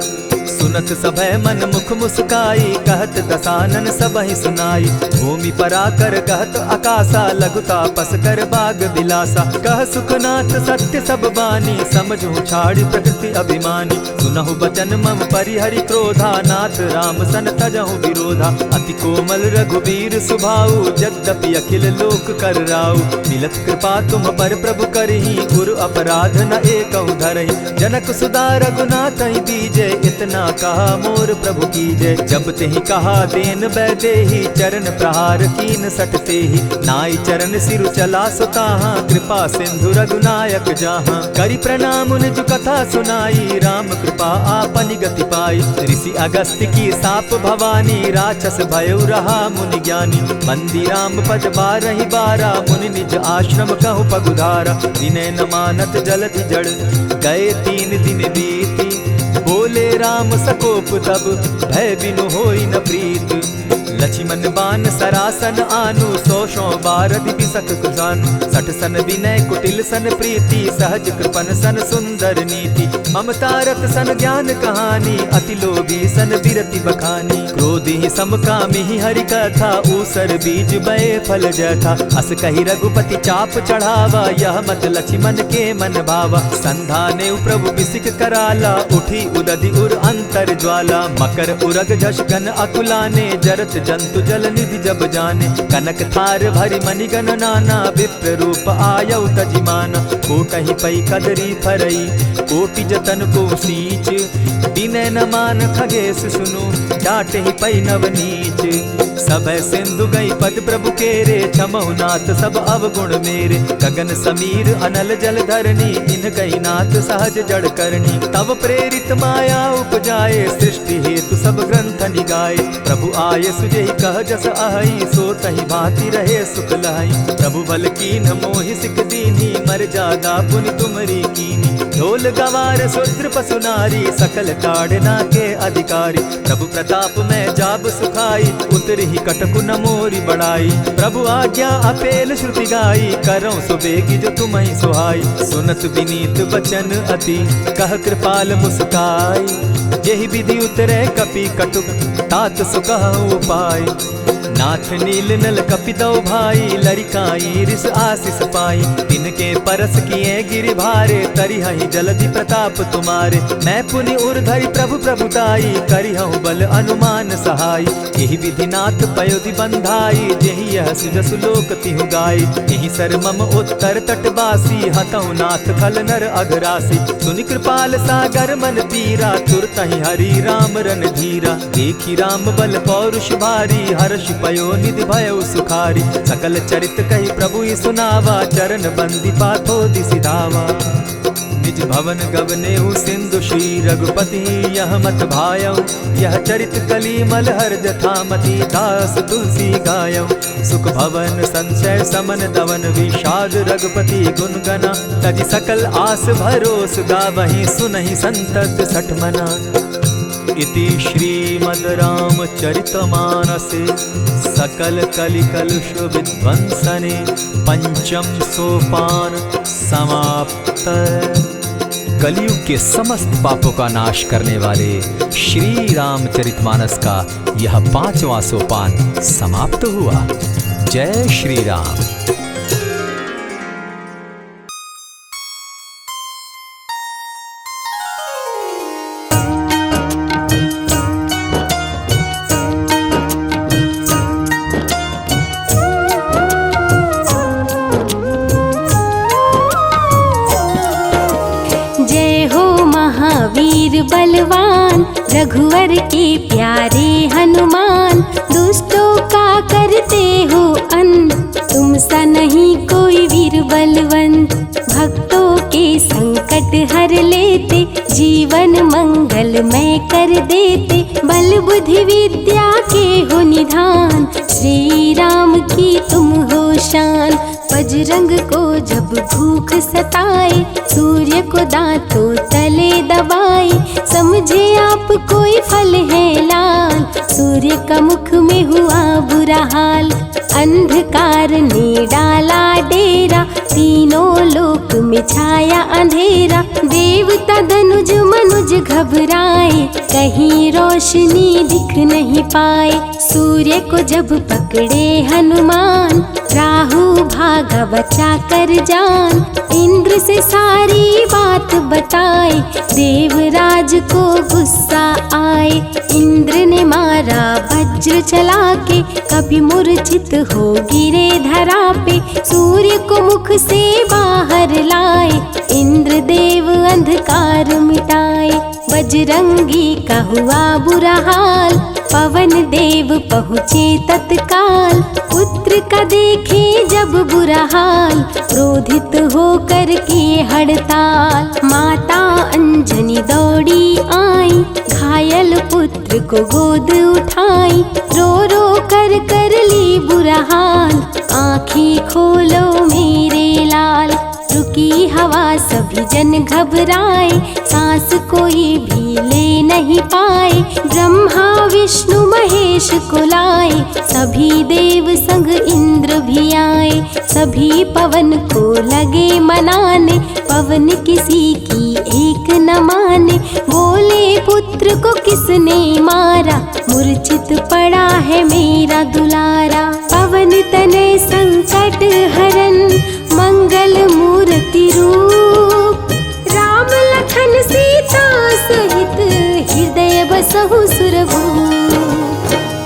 सुनत सभय मन मुख मुस्काई, कहत दसानन सबहि सुनाई। भूमि पराकर कहत आकाशा, लघु तापस कर बाग बिलासा। कह सुखनाथ सत्य सब बानी, समझू छाड़ी प्रकृति अभिमानी। सुनहु बचन मम परिहरि क्रोधा, नाथ राम सन तजहु विरोधा। अति कोमल रघुबीर सुभाऊ, जगदपि अखिल लोक कर राऊ। मिलत कृपा तुम पर प्रभु करही, गुरु अपराध न एकहु धरहि। जनक सुदा रघुनाथ ही दीजे, इतना कहा मोर प्रभु कीजे। जब तेहि कहा देन बैदेही, चरण प्रहार कीन सटते ही। नाई चरण सिरु चला सुताहा, कृपा सिंधु रघुनायक जाहा। करि प्रणाम निज कथा सुनाई, राम कृपा आपनि गति पाई। ऋषि अगस्त्य की साप भवानी, राक्षस भयउ रहा मुनि ज्ञानी। बंदी राम पद बारहि बारा, मुनि निज आश्रम कहु पगुधारा। विनय न मानत जलधि जड़, गए 3 दिन बीती। बोले राम सकोप तब, भय बिनु होई न प्रीत। लक्ष्मण बान सरासन आनु, 100 बारधि बिसक कुजानु। 60 सन विनय कुटिल सन प्रीति, सहज कृपन सन सुंदर नीति। ममता रत सन ज्ञान कहानी, अति लोभी सन बिरति बखानी। क्रोधि समकामी हरि कथा, ऊसर बीज बये फल जथा। अस कहि रघुपति चाप चढ़ावा, यह मत लक्ष्मण के मन भावा। संधाने प्रभु बिसिक कराला, उठी उदधि उर अंतर ज्वाला। मकर उरग झष घन अकुलाने, जरत जंतु जल निधि जब जाने। कनक थार भरि मणिगण नाना, विप्र रूप आयौ तजिमाना। कोटहि पै कदरी फरई, कोटि जतन को सींच। विनय न मान खगेश सुनु, डांटहि पै नव नीच। सभय सिंधु गई पद प्रभु केरे, क्षमहु नाथ सब अवगुण मेरे। गगन समीर अनल जल धरनी, इन कही नाथ सहज जड़ करनी। तब प्रेरित माया उपजाए, सृष्टि हेतु सब ग्रंथ निगाए। प्रभु आय सुजेहि कह जस अहई, सो तहि भांति रहे सुख लहई। प्रभु बल कीन मोहि सिख दीनी, मर जादा पुनि तुमरी कीनी। ढोल गवार शूद्र पशु नारी, सकल ताड़ना के अधिकारी। प्रभु प्रताप में जाब सुखाई, उतरि कटकु न मोरी बड़ाई। प्रभु आज्ञा अपेल श्रुति गाई, करौ सुबेगी जो तुम्हि सुहाई। सुनत विनीत बचन अति, कह कृपाल मुस्काई। जेहि विधि उतरे कपि कटुक, तात सुकहु उपाय। नाथ नील नल कपि दो भाई, लरिकाई रिस आशीष पाई। तिनके परस किए गिरि भारे, तरिहहि जलधि प्रताप तुम्हारे। मैं पुनि उर्धरि प्रभु प्रभुताई, करिहउ बल अनुमान सहाय। एहि विधि नाथ पयोधि बंधाई, जेहि यह सुजसु लोक तिहु गाई। एहि सर मम उत्तर तटवासी, हतहु नाथ खल नर अघरासी। सुनि कृपाल सागर मन पीरा, तुरतहि हरि राम रन धीरा। देखी राम बल पौरुष भारी, हर्ष पयो निधि भयो सुखारी। सकल चरित कही प्रभु ही सुनावा, चरण बंदी पाथो दिसि धावा। निज भवन गवनेहु सिंधु श्री रघुपति, यह मत भायौ। यह चरित कली मलहर जथामति, दास तुलसी गायौ। सुख भवन संशय समन दवन, विषाद रघुपति गुण गना। तजि सकल आस भरोस, गावहि सुनहि संतत सठ मना। इति श्रीमद् रामचरितमानसे, सकल कलि कलुष विध्वंसने। पंचम सोपान समाप्त। कलयुग के समस्त पापों का नाश करने वाले श्री रामचरितमानस का यह 5वां सोपान समाप्त हुआ। जय श्री राम। महावीर बलवान, रघुवर के प्यारे हनुमान, दुष्टों का करते हो अंत, तुम सा नहीं कोई वीर बलवंत। भक्तों के संकट हर लेते, जीवन मंगलमय कर देते, बल बुद्धि विद्या के हो निधान, श्री राम की तुम हो शान। बजरंग को जब भूख सताए, सूर्य को दांतों तले दबाए, समझे आप कोई फल है लाल, सूर्य का मुख में हुआ बुरा हाल। अंधकार ने डाला डेरा, तीनों लोक में छाया अंधेरा, देवता धनुज मनुज घबराए, कहीं रोशनी दिख नहीं पाए। सूर्य को जब पकड़े हनुमान, राहु भागा बचा कर जान, इंद्र से सारी बात बताए, देवराज को गुस्सा आए। इंद्र ने मारा वज्र चला के, कभी मूर्छित हो गिरे धरा पे, सूर्य को मुख से बाहर लाए, इंद्र देव अंधकार मिटाए। बजरंगी का हुआ बुरा हाल, पवन देव पहुँचे तत्काल, पुत्र का देखे जब बुरा हाल, क्रोधित होकर किए हड़ताल। माता अंजनी दौड़ी आई, घायल पुत्र को गोद उठाई, रो रो कर ली बुरा हाल, आँखें खोलो मेरे लाल। रुकी हवा सभी जन घबराए, सांस कोई भी ले नहीं पाए, ब्रह्मा विष्णु महेश को लाए, सभी देव संग इंद्र भी आए। सभी पवन को लगे मनाने, पवन किसी की एक न माने, बोले पुत्र को किसने मारा, मूर्छित पड़ा है मेरा दुलारा। पवन तनय संकट हरन, मंगल मूर्ति रूप, राम लखन सीता सहित हृदय बसहु सुरभूप।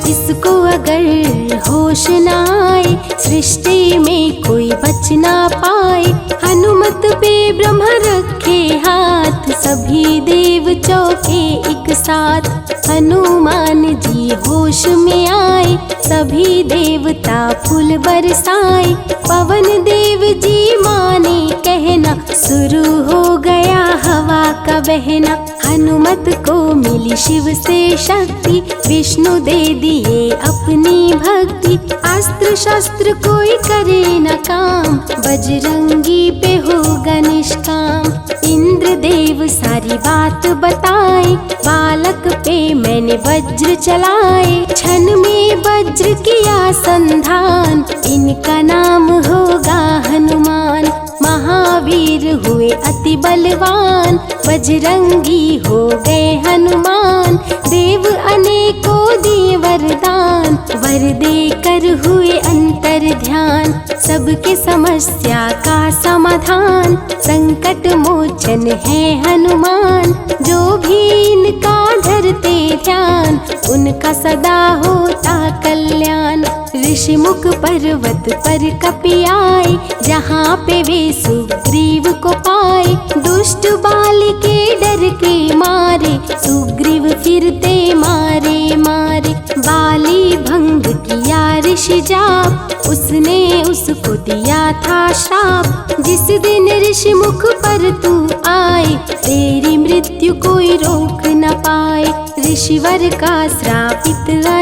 इसको अगर होश न आए, सृष्टि में कोई बच ना पाए, हनुमत पे ब्रह्म रखे हाथ, सभी देव चौके एक साथ। हनुमान जी होश में आए, सभी देवता फूल बरसाए, पवन देव जी माने कहना, शुरू हो गया हवा का बहना। हनुमत को मिली शिव से शक्ति, विष्णु दे दिए अपनी भक्ति, अस्त्र शस्त्र कोई करे न काम, बजरंगी पे होगा निष्काम। इंद्र देव सारी बात बताए, बालक पे मैंने वज्र चलाए, क्षण में वज्र किया संधान, इनका नाम होगा हनुमान। महावीर हुए अति बलवान, बजरंगी हो गए हनुमान, देव अनेकों दिए वरदान, वर देकर हुए अंतर ध्यान, सबके समस्या का समाधान, संकट मोचन है हनुमान, जो भी इनका धरते ध्यान, उनका सदा होता कल्याण। ऋषिमुख पर्वत पर कपि आए, जहाँ पे वे सुग्रीव को पाए, दुष्ट बाल के डर के मारे, सुग्रीव फिरते मारे मारे। बाली भंग किया ऋषि जाप, उसने उसको दिया था श्राप, जिस दिन ऋषि मुख पर तू आए, तेरी मृत्यु कोई रोक न पाए। ऋषिवर का श्रापित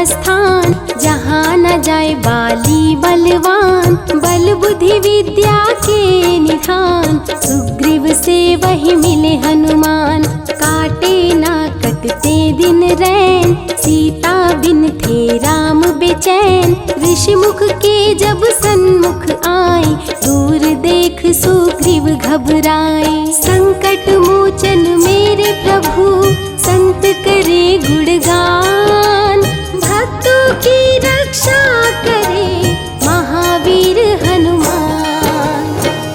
स्थान, जहाँ न जाए बाली बलवान, बल बुद्धि विद्या के निधान, सुग्रीव से वही मिले हनुमान। काटे ना कटते दिन रैन, सीता बिन थे राम बेचैन, ऋषि मुख के जब सन्मुख आए, दूर देख सुग्रीव घबराए। संकट मोचन मेरे प्रभु, संत करे गुणगान, भक्तों की रक्षा करे महावीर हनुमान।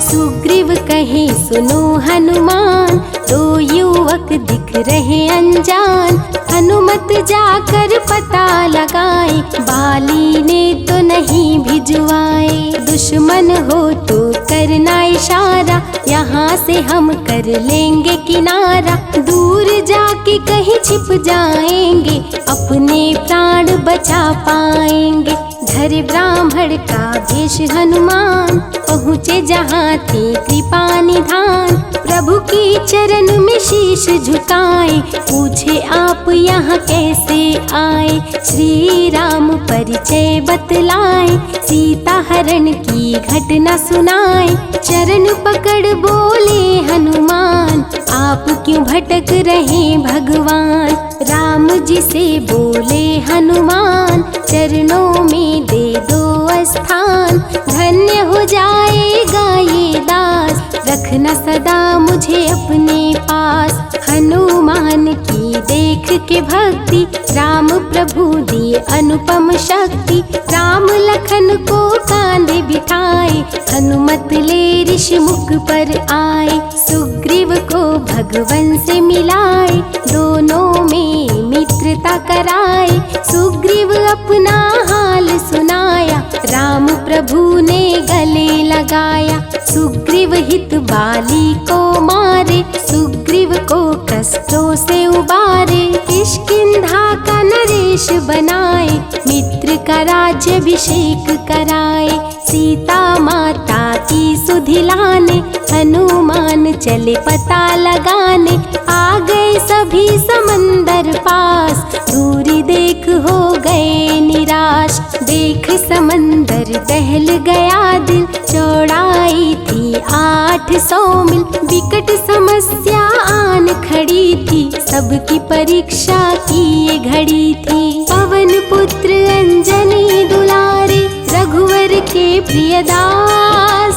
सुग्रीव कहे सुनो हनुमान, दो युवक दिख रहे अनजान, हनुमत जाकर पता लगाए, बाली ने तो नहीं भिजवाए। दुश्मन हो तो करना इशारा, यहाँ यहाँ से हम कर लेंगे किनारा, दूर जाके कहीं छिप जाएंगे, अपने प्राण बचा पाएंगे। धरे ब्राह्मण का भेष हनुमान, पहुँचे जहाँ थे कृपा निधान। प्रभु की चरण में शीश झुकाए, पूछे आप यहाँ कैसे आए। श्री राम परिचय बतलाए, सीता हरण की घटना सुनाए। चरण पकड़ बोले हनुमान, आप क्यों भटक रहे भगवान। राम जी से बोले हनुमान, चरणों में दे दो स्थान। धन्य हो जाएगा ये दास, रखना सदा मुझे अपने पास। हनुमान की देख के भक्ति, राम प्रभु दिए अनुपम शक्ति। राम लखन को कांधे बिठाए, हनुमत ले ऋषि मुख पर आए। सुग्रीव को भगवन से मिलाए, दोनों में मित्रता कराए। सुग्रीव अपना हाल सुनाया, राम प्रभु ने गले लगाया। सुग्रीव हित बाली को मारे, सुग्रीव को कष्टों से उबारे। किष्किंधा का नरेश बनाए, मित्र का राज्याभिषेक कराए। सीता माता की सुधि लाने, हनुमान चले पता लगाने। आ गए सभी समंदर पास, दूरी देख हो गए निराश। देख समंदर दहल गया दिल, चौड़ाई थी 800 मील। विकट समस्या आन खड़ी थी, सबकी परीक्षा की ये घड़ी थी। पवन पुत्र अंजनी दुलारे, रघुवर के प्रियदास।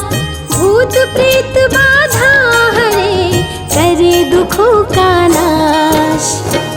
भूत प्रेत बाधा हरे, करे दुखों का नाश।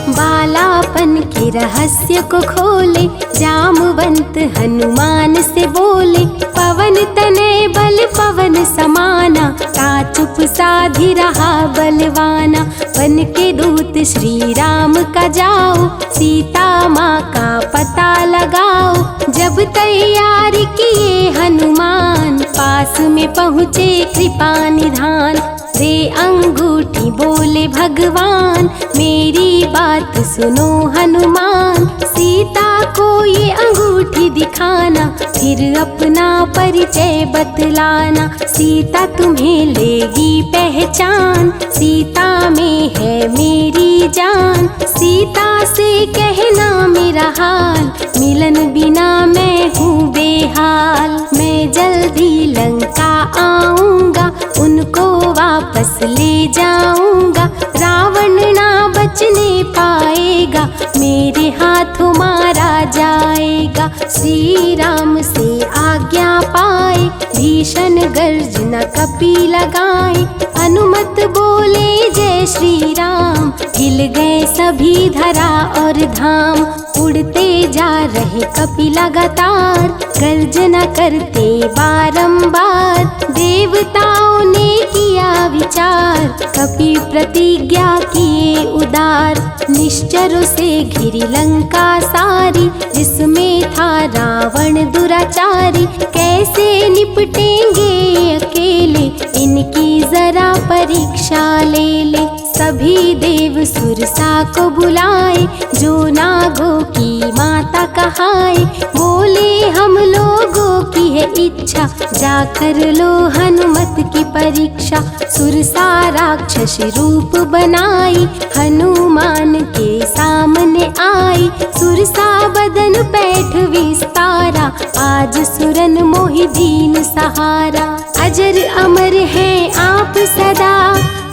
बालापन के रहस्य को खोले, जामवंत हनुमान से बोले। पवन तनय बल पवन समाना, ता चुप साधी रहा बलवाना। बन के दूत श्री राम का जाओ, सीता माँ का पता लगाओ। जब तैयारी किए हनुमान, पास में पहुँचे कृपा निधान। दे अंगूठी बोले भगवान, मेरी बात सुनो हनुमान। सीता को ये अंगूठी दिखाना, फिर अपना परिचय बतलाना। सीता तुम्हें लेगी पहचान, सीता में है मेरी जान। सीता से कहना मेरा हाल, मिलन बिना मैं हूँ बेहाल। मैं जल्दी लंका आऊँगा, उनको वापस ले जाऊंगा। रावण ना बचने पाएगा, मेरे हाथों मारा जाएगा। श्री राम से आज्ञा पाए, भीषण गर्जना कपी लगाए। अनुमत बोले जय श्री राम, हिल गए सभी धरा और धाम। उड़ते जा रहे कपि लगातार, गर्जना करते बारंबार। देवताओं ने किया विचार, कपि प्रतिज्ञा किए उदार। निश्चरों से घिरी लंका सारी, जिसमें था रावण दुराचारी। कैसे निपटेंगे अकेले, इनकी जरा परीक्षा ले ले। सभी देव सुरसा को बुलाए, जो नागों की माता कहाए। बोले हम लोगों की है इच्छा, जाकर लो हनुमत की परीक्षा। सुरसा राक्षस रूप बनाई, हनुमान के सामने आई। सुरसा बदन पैठ विस्तारा, आज सुरन मोहि दीन सहारा। अजर अमर हैं आप सदा,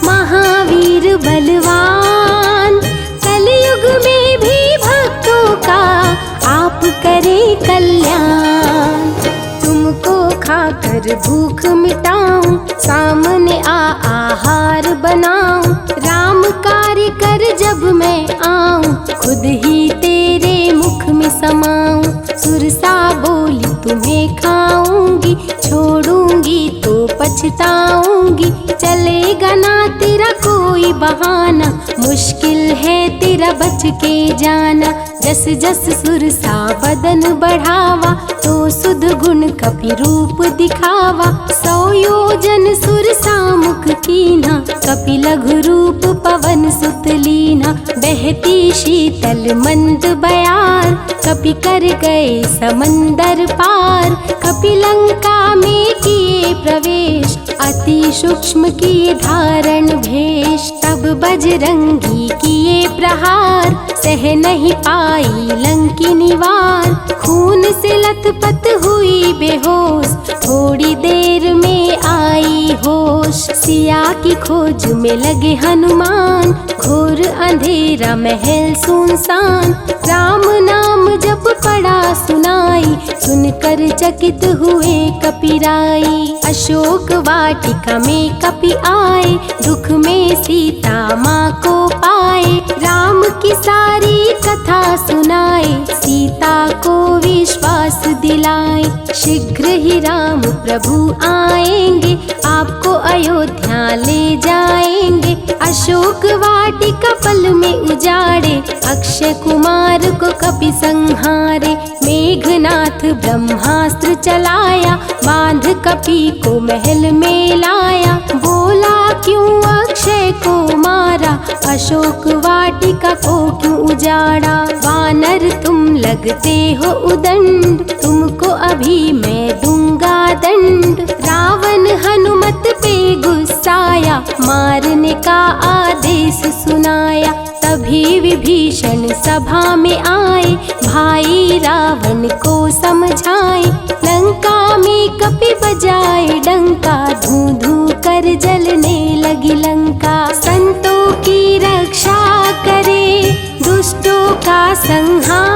महावीर बलवान। कलयुग में भी भक्तों का आप करें कल्याण। तुमको खाकर भूख मिटाऊं, सामने आहार बनाऊं। राम कार्य कर जब मैं आऊं, खुद ही तेरे मुख में समाऊं। सुरसा बोली तुम्हें खाऊंगी, छोड़ूंगी तो पछताऊंगी। चलेगा ना तेरा कोई बहाना, मुश्किल है तेरा बच के जाना। जस जस सुरसा बदन बढ़ावा, तो सुध गुण कपि रूप दिखावा। 100 योजन सुरसा मुख कीन्हा, कपि लघु रूप पवन सुत लीन्हा। बहती शीतल मंद बयार, कपि कर गए समंदर पार। कपि लंका में किए प्रवेश, अति सूक्ष्म किए धारण भेष। तब बजरंगी किए प्रहार, सह नहीं पाई लंकिनी वार। खून से लथपथ हुई बेहोश, थोड़ी देर में आई होश। सिया की खोज में लगे हनुमान, घोर अंधेरा महल सुनसान। राम नाम जप पड़ा सुनाई, सुनकर चकित हुए कपिराई। अशोक वाटिका में कपि आए, दुख में सीता माँ को पाए। राम की सारी कथा सुनाए, सीता को विश्वास दिलाए। शीघ्र ही राम प्रभु आएंगे, आपको अयोध्या ले जाएंगे। अशोक वाटिका पल में उजाड़े, अक्षय कुमार को कपि संहारे। मेघनाथ ब्रह्मास्त्र चलाया, बांध कपि को महल में लाया। बोला क्यों अक्षय को मारा, अशोक वाटिका को क्यों उजाड़ा। वानर तुम लगते हो उदंड, तुमको अभी मैं दूंगा दंड। रावण हनुमत पे गुस्साया, मारने का आदेश सुनाया। तभी विभीषण सभा में आए, भाई रावण को समझाए। लंका में कपि बजाए डंका, धूं धूं कर जलने लगी लंका। संतों की रक्षा करे, दुष्टों का संहार